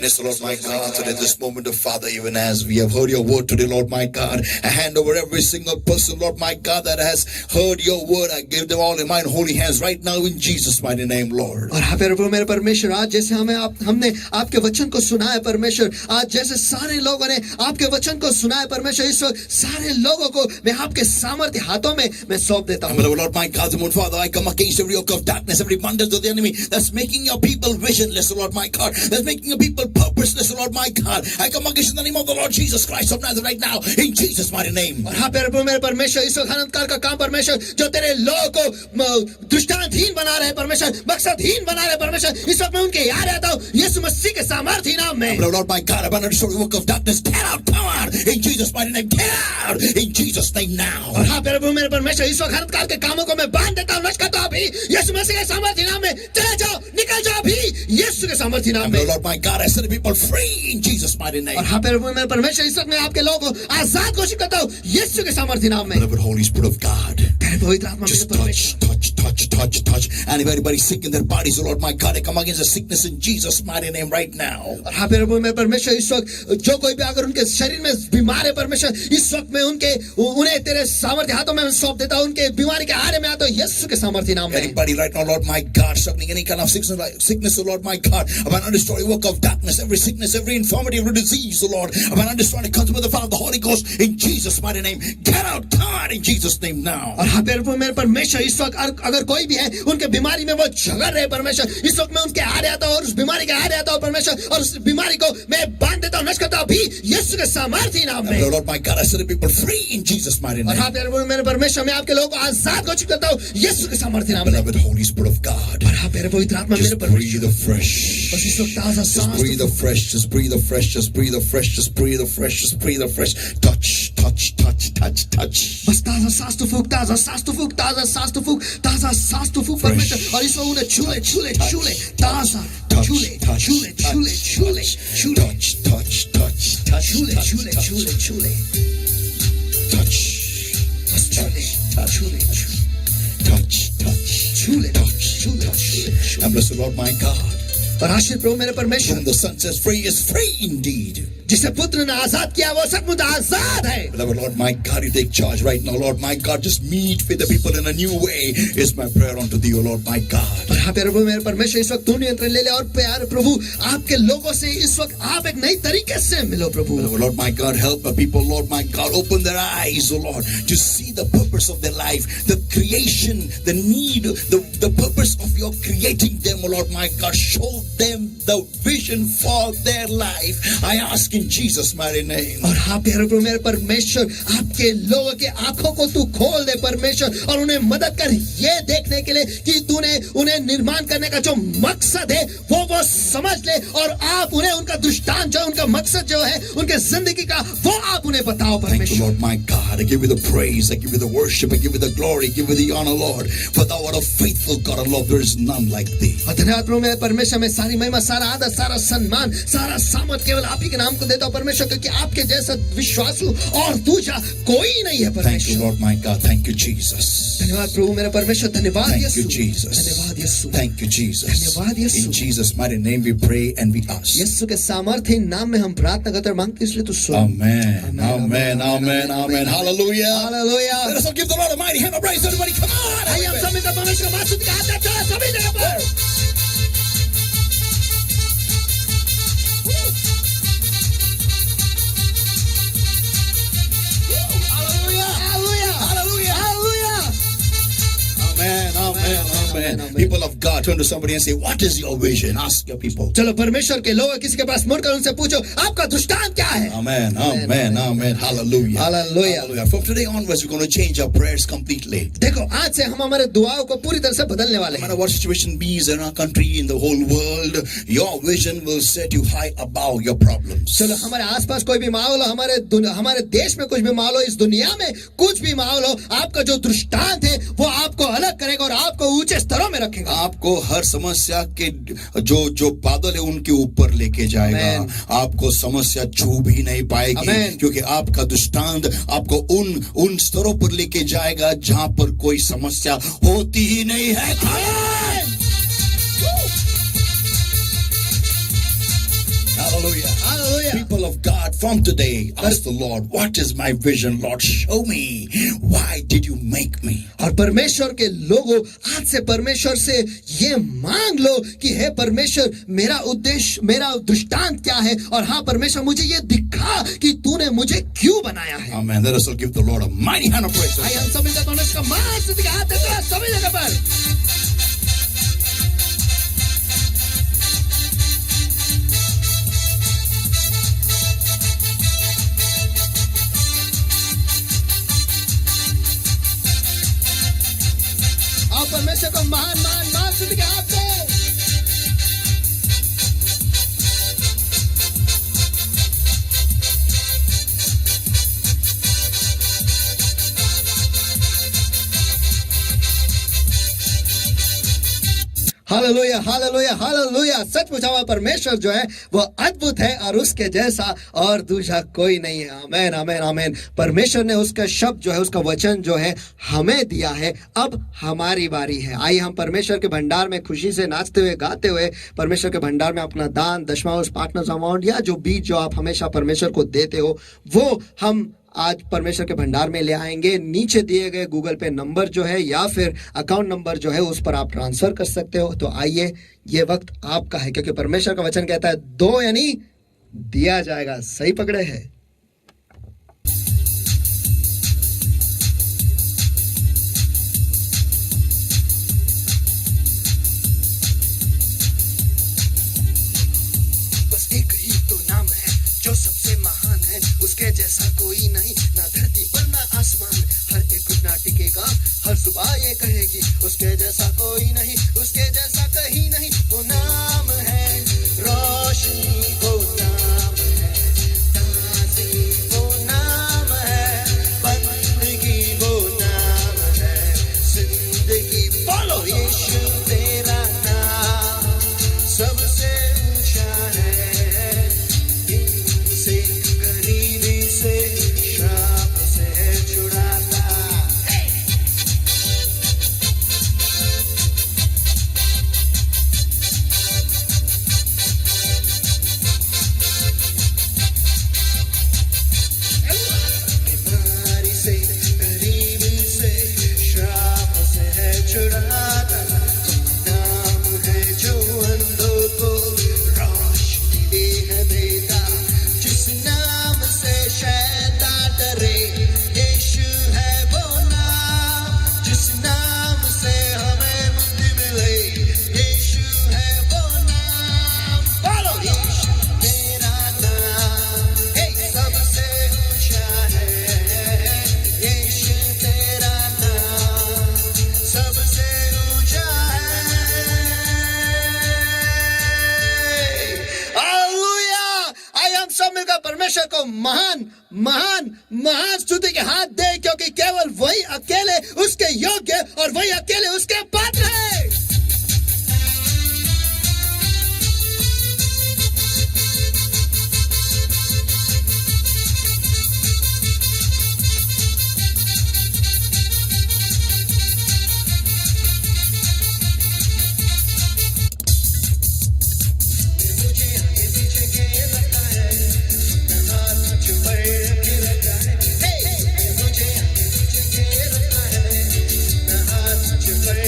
Yes, Lord my God, today this moment of Father, even as we have heard your word today, Lord my God, I hand over every single person, Lord my God, that has heard your word. I give them all in my holy hands right now in Jesus' mighty name, Lord. और हाँ प्यारे प्रभु मेरे परमेश्वर, आज जैसे हमने आपके वचन को सुना है परमेश्वर, आज जैसे सारे लोगों ने आपके वचन को सुना है परमेश्वर, इस वक्त सारे लोगों को मैं आपके सामर्थ्य हाथों में मैं सौंप देता हूँ। Lord my God, Lord Father, I come against every yoke of darkness, every bondage of the enemy that's making your people visionless, Lord my God, that's making your people purposeless, Lord my God. I come against in the name of the Lord Jesus Christ of Nazareth right now, in Jesus' mighty name. और हाँ प्यारे प्रभु मेरे परमेश्वर, इस वक्त अनंतकाल का काम परमेश्वर जो तेरे लोगों को दृष्टांतहीन बना रहे परमेश्वर, मकसदहीन बना रहे परमेश्वर, इस वक्त मैं उनके याद आता हूँ यीशु मसीह के सामर्थ्य नाम में। Lord my God, abandon the work of darkness, get out, come out, in Jesus' mighty name, get out, in Jesus' name now. और हाँ प्यारे प्रभु मेरे परमेश्वर, इस वक्त अनंतकाल के कामों को मैं बांध देता हूँ, नष्ट करता हूँ अभी यीशु मसीह के सामर्थ्य नाम में। चले जाओ, निकल जाओ अभी यीशु के सामर्थ्य नाम में। Lord my God, I set the people free in Jesus' mighty name. और हाँ प्यारे प्रभु मेरे परमेश्वर, इस वक्त मैं आपके लोगों को आजाद घोषित करता हूँ यीशु के सामर्थ्य नाम में। Beloved Holy Spirit of God, प्यारे पवित्र आत्मा मेरे just परमेश्वर, touch. And if anybody's sick in their bodies, oh Lord my God, I come against the sickness in Jesus' mighty name right now. और हाँ प्यारे प्रभु मेरे परमेश्वर, इस वक्त जो कोई भी अगर उनके शरीर में बीमार है परमेश्वर, इस वक्त मैं उन्हें तेरे सामर्थ्य हाथों में सौंप देता हूँ, उनके बीमारी के आरे में आता हूँ यीशु के सामर्थ्य नाम में। Anybody right now, Lord my God, struggling any kind of sickness, oh Lord my God, about to destroy work of darkness, every sickness, every infirmity, every disease, oh Lord, about to destroy the concept of the Father, the Holy Ghost, in Jesus' mighty name. Get out, God, in Jesus' name now. और हाँ प्यारे प्रभु मेरे परमेश्वर, इस वक्त अगर कोई भी है उनके बीमारी में वो झगड़ रहे परमेश्वर, इस वक्त मैं उनके आरे आता हूँ और उस बीमारी के आरे आता हूँ परमेश्वर, और उस बीमारी को मैं बांध देता हूँ, नष्ट करता हूँ अभी यीशु के सामर्थ्य नाम में। Lord my God, I set the people free in Jesus' mighty और name. हाँ प्यारे प्रभु मेरे परमेश्वर, मैं आपके लोगों को आजाद घोषित करता हूँ यीशु के सामर्थ्य नाम में। Beloved Holy Spirit of God, और हाँ प्यारे पवित्र आत्मा मेरे just breathe परमेश्वर, afresh. बस इस वक्त ताजा Just सांस breathe afresh, just breathe afresh, just breathe afresh, just breathe afresh, just breathe afresh. Touch. बस ताजा सांस तो फूक, ताजा सांस तो फूक, ताजा सांस तो फूक, ताजा सांस तो फूक परमेश्वर, और इस वक्त उन्हें छूले ताजा छूले And bless the Lord my God. और आशीष प्रभु मेरे परमेश्वर, Whom the Son says free is free indeed. जिसे पुत्र ने आजाद किया वो सचमुच आजाद है। Beloved Lord my God, you take charge right now, Lord my God. Just meet with the people in a new way is my prayer unto thee, O Lord my God. और हाँ प्यारे प्रभु मेरे परमेश्वर, इस वक्त तू नियंत्रण ले ले, और प्यारे प्रभु आपके लोगों से इस वक्त आप एक नई तरीके से मिलो प्रभु। Beloved Lord my God, help the people, Lord my God, open their eyes, O Lord, to see the purpose of their life, the creation, the need, the purpose of your creating them, O Lord my God. Show them the vision for their life. I ask in Jesus' mighty name. और हाँ प्यारे प्रभु मेरे परमेश्वर, आपके लोगों के आंखों को तू खोल दे परमेश्वर, और उन्हें मदद कर ये देखने के लिए कि तूने उन्हें निर्माण करने का जो मकसद है वो समझ ले, और आप उन्हें उनका दृष्टांत जो उनका मकसद जो है उनके जिंदगी का वो आप उन्हें बताओ Thank you, परमेश्वर। Lord my God. I give you the praise, I give you the worship, I give you the glory, I give you the honor, Lord. For thou art a faithful God of love, there is none like thee. और धन्यवाद प्रभु मेरे परमेश्वर, मैं सारी महिमा, सारा आदर, सारा सम्मान, सारा सामर्थ केवल आप ही के नाम को देता हूँ परमेश्वर, क्योंकि आपके जैसा विश्वासु और दूसरा कोई नहीं है Thank you, परमेश्वर। Lord my God. Thank you, Jesus. धन्यवाद प्रभु मेरे परमेश्वर, धन्यवाद Thank यीशु, you, Jesus. धन्यवाद यीशु, Thank you, Jesus. धन्यवाद यीशु। In Jesus' mighty name we pray and we ask. यीशु के सामर्थ्य नाम में हम प्रार्थना करते और मांगते, इसलिए तू सुन। Amen. Amen. Amen. Amen. Hallelujah. Hallelujah. Let us all give the Lord a mighty hand of praise. Everybody, come on. आइए हम सब मिलकर परमेश्वर का महास्तुति का हाथ चढ़ाएं सभी जगह पर। Amen. People of God, turn to somebody and say, what is your vision? Ask your people. चलो परमेश्वर के लोग किसी के पास मुड़कर उनसे पूछो, आपका दृष्टांत क्या है? Amen. Amen. Amen. Hallelujah. Hallelujah. From today onwards, we're going to change our prayers completely. देखो आज से हम हमारे दुआओं को पूरी तरह से बदलने वाले No हैं। matter what situation be in our country, in the whole world, your vision will set you high above your problems. चलो हमारे आसपास कोई भी माहौल हो, हमारे देश में कुछ भी माहौल हो, इस दुनिया में कुछ भी माहौल हो, आपका जो दृष्टांत है वो आपको अलग करेगा और आपको ऊंचे स्तरों में रखेगा, आपको हर समस्या के जो जो बादल है उनके ऊपर लेके जाएगा। Amen. आपको समस्या छू भी नहीं पाएगी, Amen. क्योंकि आपका दृष्टांत आपको उन स्तरों पर लेके जाएगा जहां पर कोई समस्या होती ही नहीं है। Hallelujah. Hallelujah. People of God, from today, ask the Lord, what is my vision? Lord, show me. Why did you make me? और परमेश्वर के लोगों, आज से परमेश्वर से ये मांग लो कि हे परमेश्वर, मेरा उद्देश्य, मेरा दृष्टांत क्या है, और हाँ परमेश्वर मुझे ये दिखा कि तूने मुझे क्यों बनाया है। Amen. Let us all give the Lord a mighty hand of praise. आइए हम सभी का दोनों का महान स्तुति का हाथ देते हैं सभी जगह पर। आप परमेश्वर को महान महान महान स्तुति के हाथ दो। Hallelujah hallelujah hallelujah. सचमुच हमारा परमेश्वर जो है वो अद्भुत है और उसके जैसा और दूसरा कोई नहीं है। आमीन आमीन आमीन। परमेश्वर ने उसका शब्द जो है, उसका वचन जो है हमें दिया है, अब हमारी बारी है। आइए हम परमेश्वर के भंडार में खुशी से नाचते हुए गाते हुए परमेश्वर के भंडार में अपना दान, दशमांश, पार्टनर्स अमाउंट या जो बीज जो आप हमेशा परमेश्वर को देते हो वो हम आज परमेश्वर के भंडार में ले आएंगे। नीचे दिए गए गूगल पे नंबर जो है या फिर अकाउंट नंबर जो है उस पर आप ट्रांसफर कर सकते हो। तो आइए, ये वक्त आपका है, क्योंकि परमेश्वर का वचन कहता है दो यानी दिया जाएगा। सही पकड़े हैं। बस एक ही तो नाम है जो सबसे महान है, उसके जैसा कोई नहीं, ना धरती पर ना आसमान में। हर एक घुटना टिकेगा, हर जुबान ये कहेगी उसके जैसा कोई नहीं, उसके जैसा कहीं नहीं। वो नाम है रोशनी, वो नाम है ताज़गी, वो नाम है बंदगी, वो नाम है जिंदगी। बोलो यीशु तेरा नाम सबसे ऊंचा है, इनसे गरीबी से श्राप से छुड़ाता। बीमारी से, गरीबी से, श्राप से छुड़ाता। नाम है जो अंधों को रोशनी है देता, जिस नाम से शैतान डरे। यीशु है वो नाम, जिस नाम से हमें मुक्ति मिले। यीशु है वो नाम, बोलो यीशु तेरा नाम, हे सबसे ऊंचा है। यीशु तेरा नाम सबसे ऊंचा है। हालेलुया। आइए हम सब मिलकर परमेश्वर को महान महान महान स्तुति के हाथ दे, क्योंकि केवल वही अकेले उसके योग्य और वही अकेले उसके पात्र है। मुझे आगे पीछे घेरता है, हाथ मुझ पर घेरता है। हे मुझे आगे पीछे घेरता है, हाथ मुझ पर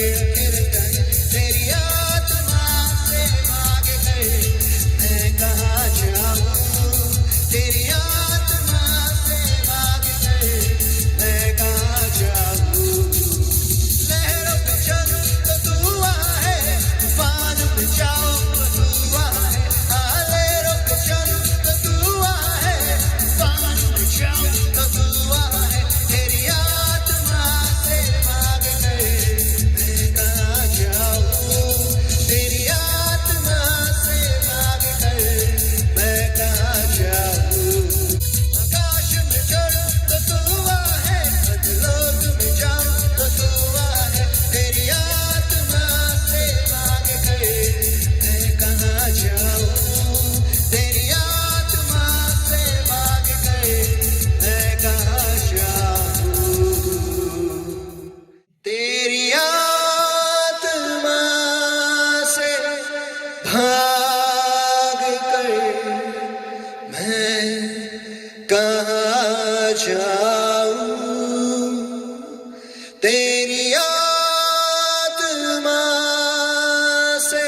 जाऊं तेरी आत्मा से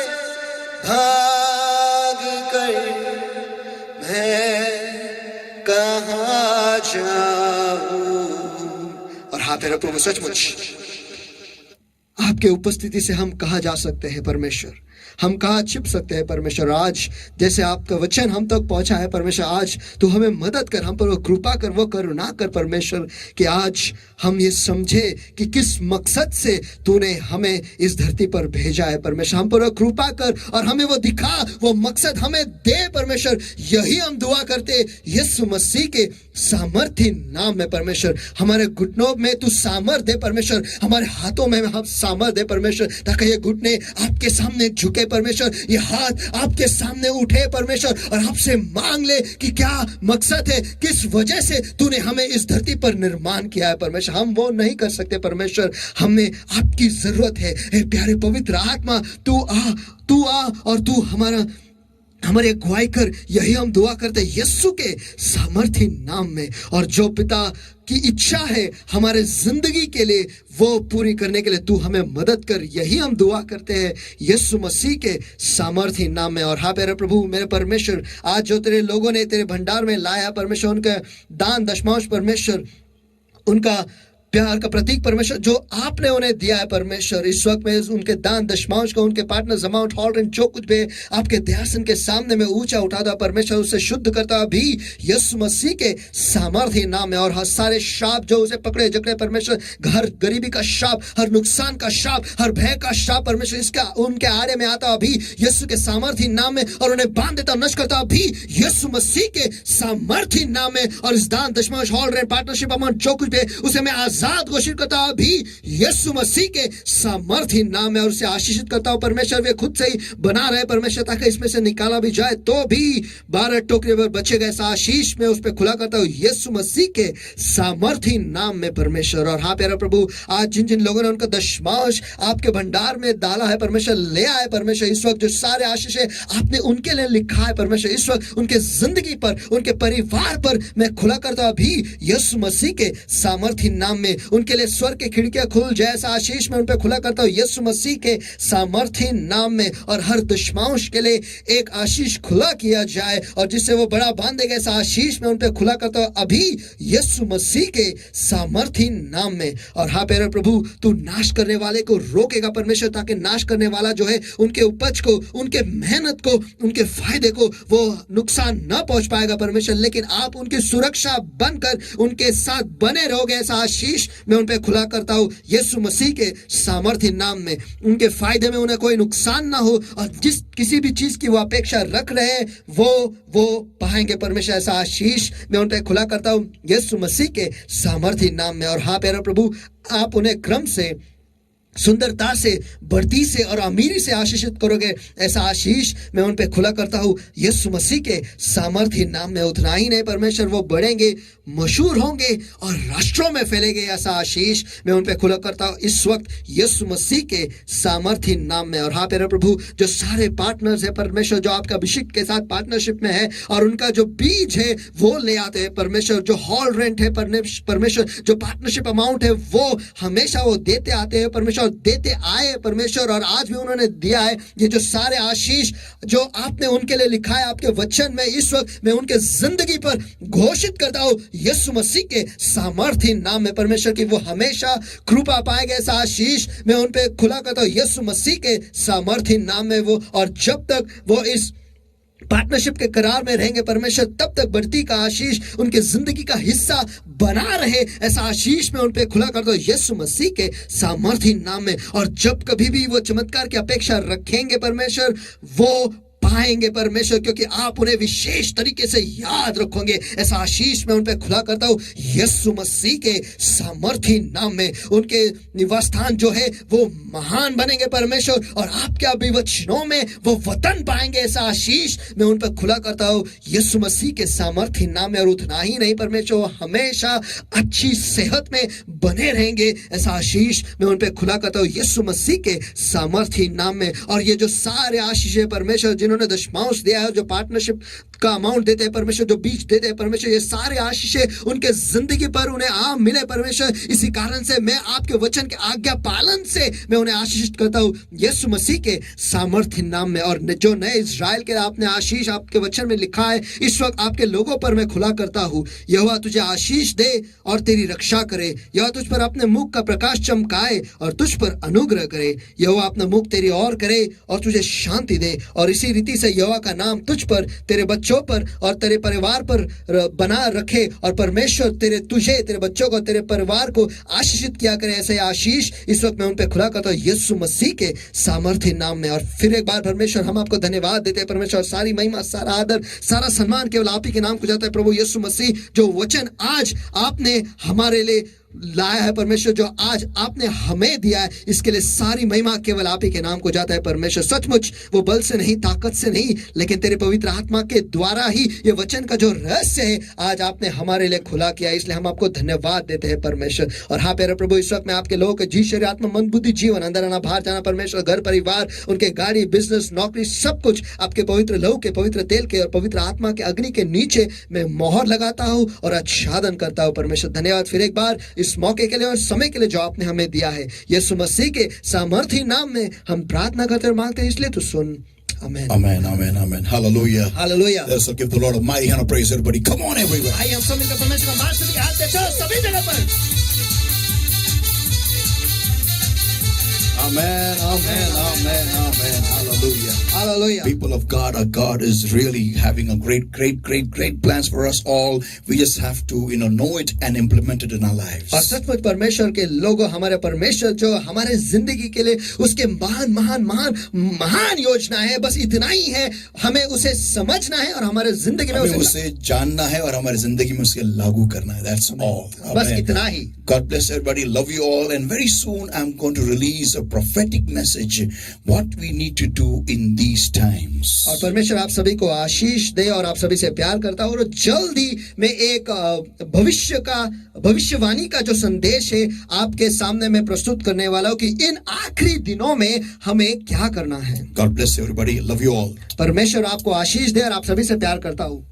भाग कर मैं कहाँ जाऊं। और हाँ तेरा प्रभु सचमुच आपके उपस्थिति से हम कहाँ जा सकते हैं परमेश्वर, हम कहाँ छिप सकते हैं परमेश्वर। आज जैसे आपका वचन हम तक पहुंचा है परमेश्वर, आज तू हमें मदद कर, हम पर वो कृपा कर, वो करुणा कर परमेश्वर, कि आज हम ये समझे कि किस मकसद से तूने हमें इस धरती पर भेजा है परमेश्वर। हम पर वो कृपा कर और हमें वो दिखा, वो मकसद हमें दे परमेश्वर। यही हम दुआ करते यीशु मसीह के सामर्थ्य नाम में परमेश्वर। हमारे घुटनों में तू सामर्थ दे परमेश्वर, हमारे हाथों में हम सामर्थ दे परमेश्वर, ताकि ये घुटने आपके सामने झुके परमेश्वर, ये हाथ आपके सामने उठे परमेश्वर और आपसे मांग ले कि क्या मकसद है, किस वजह से तूने हमें इस धरती पर निर्माण किया है परमेश्वर। हम वो नहीं कर सकते परमेश्वर, हमें आपकी जरूरत है। हे प्यारे पवित्र आत्मा, तू आ और तू हमारे अगुवाई कर। यही हम दुआ करते यीशु के सामर्थ्य नाम में। और जो पिता की इच्छा है हमारे जिंदगी के लिए वो पूरी करने के लिए तू हमें मदद कर। यही हम दुआ करते हैं यीशु मसीह के सामर्थ्य नाम में। और हाँ मेरे प्रभु, मेरे परमेश्वर, आज जो तेरे लोगों ने तेरे भंडार में लाया परमेश्वर, उनका दान दशमांश परमेश्वर, उनका प्यार का प्रतीक परमेश्वर जो आपने उन्हें दिया है परमेश्वर, इस वक्त में उनके दान दशमांश को, उनके पार्टनर्स अमाउंट हॉल जो कुछ भी आपके दयासन के सामने में ऊंचा उठाता परमेश्वर, उसे शुद्ध करता भी यीशु मसीह के सामर्थ्य नाम में। और हर सारे शाप जो उसे पकड़े जकड़े परमेश्वर, हर गरीबी का शाप, हर नुकसान का शाप, हर भय का शाप परमेश्वर, इसका उनके आरे में आता अभी यीशु के सामर्थ्य नाम में, और उन्हें बांध देता, नष्ट करता अभी यीशु मसीह के सामर्थ्य नाम में। और इस दान दशमांश हॉल पार्टनरशिप अमाउंट जो कुछ भी उसे मैं आजाद घोषित करता हूं भी यीशु मसीह के सामर्थ्य नाम में। और उसे आशीषित करता हूं परमेश्वर, वे खुद से ही बना रहे परमेश्वर, ताकि इसमें से निकाला भी जाए तो भी 12 टोकरे पर बचेगा, ऐसा आशीष में उस पर खुला करता हूं यीशु मसीह के सामर्थ्य नाम में परमेश्वर। और हाँ प्यारा प्रभु, आज जिन जिन लोगों ने उनका दशमांश आपके भंडार में डाला है परमेश्वर, ले आए परमेश्वर, इस वक्त जो सारे आशीष है आपने उनके लिए लिखा है परमेश्वर, इस वक्त उनके जिंदगी पर, उनके परिवार पर मैं खुला करता हूं भी यीशु मसीह के सामर्थ्य नाम में। उनके लिए स्वर्ग की खिड़कियां खुल जाए, ऐसा आशीष में उन पे खुला करता हूं यीशु मसीह के सामर्थ्य नाम में। और हर दशमांश के लिए एक आशीष खुला किया जाए, और जिससे वो बड़ा बांधेगा, ऐसा आशीष में उन पे खुला करता हूं अभी यीशु मसीह के सामर्थ्य नाम में। और हाँ प्यारे प्रभु, तू नाश करने वाले को रोकेगा परमेश्वर, ताकि नाश करने वाला जो है उनके उपज को, उनके मेहनत को, उनके फायदे को वो नुकसान न पहुंच पाएगा परमेश्वर, लेकिन आप उनकी सुरक्षा बनकर उनके साथ बने रहोगे, ऐसा आशीष मैं उन पे खुला करता हूं यीशु मसीह के सामर्थ्य नाम में। उनके फायदे में उन्हें कोई नुकसान ना हो, और जिस किसी भी चीज की वो अपेक्षा रख रहे हैं वो पाएंगे परमेश्वर, ऐसा आशीष मैं उन पे खुला करता हूं यीशु मसीह के सामर्थ्य नाम में। और हाँ प्यारे प्रभु, आप उन्हें क्रम से, सुंदरता से, बढ़ती से और अमीरी से आशीषित करोगे, ऐसा आशीष मैं उन पे खुला करता हूं यीशु मसीह के सामर्थ्य नाम में। उतना ही नहीं परमेश्वर, वो बढ़ेंगे, मशहूर होंगे और राष्ट्रों में फैलेंगे, ऐसा आशीष मैं उन पे खुला करता हूं इस वक्त यीशु मसीह के सामर्थ्य नाम में। और हाँ प्यारे प्रभु, जो सारे पार्टनर्स है परमेश्वर, जो आपका अभिषेक के साथ पार्टनरशिप में है, और उनका जो बीज है वो ले आते हैं परमेश्वर, जो हॉल रेंट है परमेश्वर, जो पार्टनरशिप अमाउंट है वो हमेशा वो देते आते हैं परमेश्वर, देते आए परमेश्वर, और आज भी उन्होंने दिया है। ये जो सारे आशीष जो आपने उनके लिए लिखा है आपके वचन में, इस वक्त मैं उनके जिंदगी पर घोषित करता हूं यीशु मसीह के सामर्थ्य नाम में परमेश्वर, की वो हमेशा कृपा पाएंगे, ऐसा आशीष मैं उन पे खुला करता हूं यीशु मसीह के सामर्थ्य नाम में वो। और जब तक वो इस पार्टनरशिप के करार में रहेंगे परमेश्वर, तब तक बढ़ती का आशीष उनके जिंदगी का हिस्सा बना रहे, ऐसा आशीष में उन पे खुला कर दो यीशु मसीह के सामर्थ्य नाम में। और जब कभी भी वो चमत्कार की अपेक्षा रखेंगे परमेश्वर, वो पाएंगे परमेश्वर, क्योंकि आप उन्हें विशेष तरीके से याद रखोगे, ऐसा आशीष मैं उन पे खुला करता हूं यीशु मसीह के सामर्थ्य नाम में। उनके निवास स्थान जो है वो महान बनेंगे परमेश्वर, और आपके अभिवचनों में वो वतन पाएंगे, ऐसा आशीष मैं उन पे खुला करता हूं यीशु मसीह के सामर्थ्य नाम में। और उतना ही नहीं परमेश्वर, वो हमेशा अच्छी सेहत में बने रहेंगे, ऐसा आशीष मैं उन पे खुला करता हूं यीशु मसीह के सामर्थ्य नाम में। और ये जो सारे आशीष है परमेश्वर, जिन्होंने दशमांश दिया है, जो पार्टनरशिप का अमाउंट देते हैं परमेश्वर, जो बीज देते हैं परमेश्वर, ये सारे आशीषें उनके जिंदगी पर उन्हें आम मिले परमेश्वर। इसी कारण से मैं आपके वचन के आज्ञा पालन से मैं उन्हें आशीषित करता हूँ यीशु मसीह के सामर्थ्य नाम में। और जो नए इजराइल के आपने आशीष आपके वचन में लिखा है, इस वक्त आपके लोगों पर मैं खुला करता हूँ। यहोवा तुझे आशीष दे और तेरी रक्षा करे। यहोवा तुझ पर अपने मुख का प्रकाश चमकाए और तुझ पर अनुग्रह करे। यहोवा अपना मुख तेरी ओर करे और तुझे शांति दे। और इसी रीति से यहोवा का नाम तुझ पर, तेरे बच्चों पर और तेरे परिवार पर बना रखे। और परमेश्वर तुझे, तेरे बच्चों को, तेरे परिवार को आशीषित किया करे। ऐसे आशीष इस वक्त मैं उन पे खुला करता हूँ यीशु मसीह के सामर्थ्य नाम में। और फिर एक बार परमेश्वर हम आपको धन्यवाद देते हैं परमेश्वर। सारी महिमा, सारा आदर, सारा सम्मान केवल आप ही के नाम को जाता है प्रभु यीशु मसीह। जो वचन आज आपने हमारे लिए लाया है परमेश्वर, जो आज आपने हमें दिया है, इसके लिए सारी महिमा केवल आप ही के नाम को जाता है परमेश्वर। सचमुच वो बल से नहीं, ताकत से नहीं, लेकिन तेरे पवित्र आत्मा के द्वारा ही ये वचन का जो रहस्य है आज आपने हमारे लिए खुला किया, इसलिए हम आपको धन्यवाद देते हैं परमेश्वर। और हाँ प्यारे प्रभु, इस वक्त मैं आपके लोगों के जी, शरीर, आत्मा, मन, बुद्धि, जीवन, अंदर आना, बाहर जाना परमेश्वर, घर परिवार, उनके गाड़ी, बिजनेस, नौकरी, सब कुछ आपके पवित्र लहू के, पवित्र तेल के और पवित्र आत्मा के अग्नि के नीचे मैं मोहर लगाता हूँ और आच्छादन करता हूँ परमेश्वर। धन्यवाद फिर एक बार इस मौके के लिए और समय के लिए जो आपने हमें दिया है। यीशु मसीह के सामर्थ्य नाम में हम प्रार्थना करते और मांगते हैं, इसलिए तो सुन। Amen. Amen, amen, amen. Hallelujah. Hallelujah. Let's give the Lord a mighty hand of praise, everybody. Come on, everywhere. आइए हम सब मिलकर परमेश्वर का महान स्तुति हाथ दे, चलो सभी जगह पर। Amen, amen, amen, amen. Hallelujah. Hallelujah. People of God, our God is really having a great plans for us all. We just have to, know it and implement it in our lives. और सचमुच परमेश्वर के लोगों, हमारे परमेश्वर जो हमारे जिंदगी के लिए उसके महान योजना है, बस इतना ही है, हमें उसे समझना है और हमारे जिंदगी में उसे जानना है और हमारे जिंदगी में उसे लागू करना है. That's all. बस इतना ही. God bless everybody. Love you all. And very soon I'm going to release a prophetic message, what we need to do in these times. और परमेश्वर आप सभी को आशीष दे और आप सभी से प्यार करता हूँ। और जल्दी मैं एक भविष्यवाणी का जो संदेश है आपके सामने मैं प्रस्तुत करने वाला हूँ कि इन आखिरी दिनों में हमें क्या करना है. God bless everybody. Love you all. परमेश्वर आपको आशीष दे और आप सभी से प्यार करता हूँ.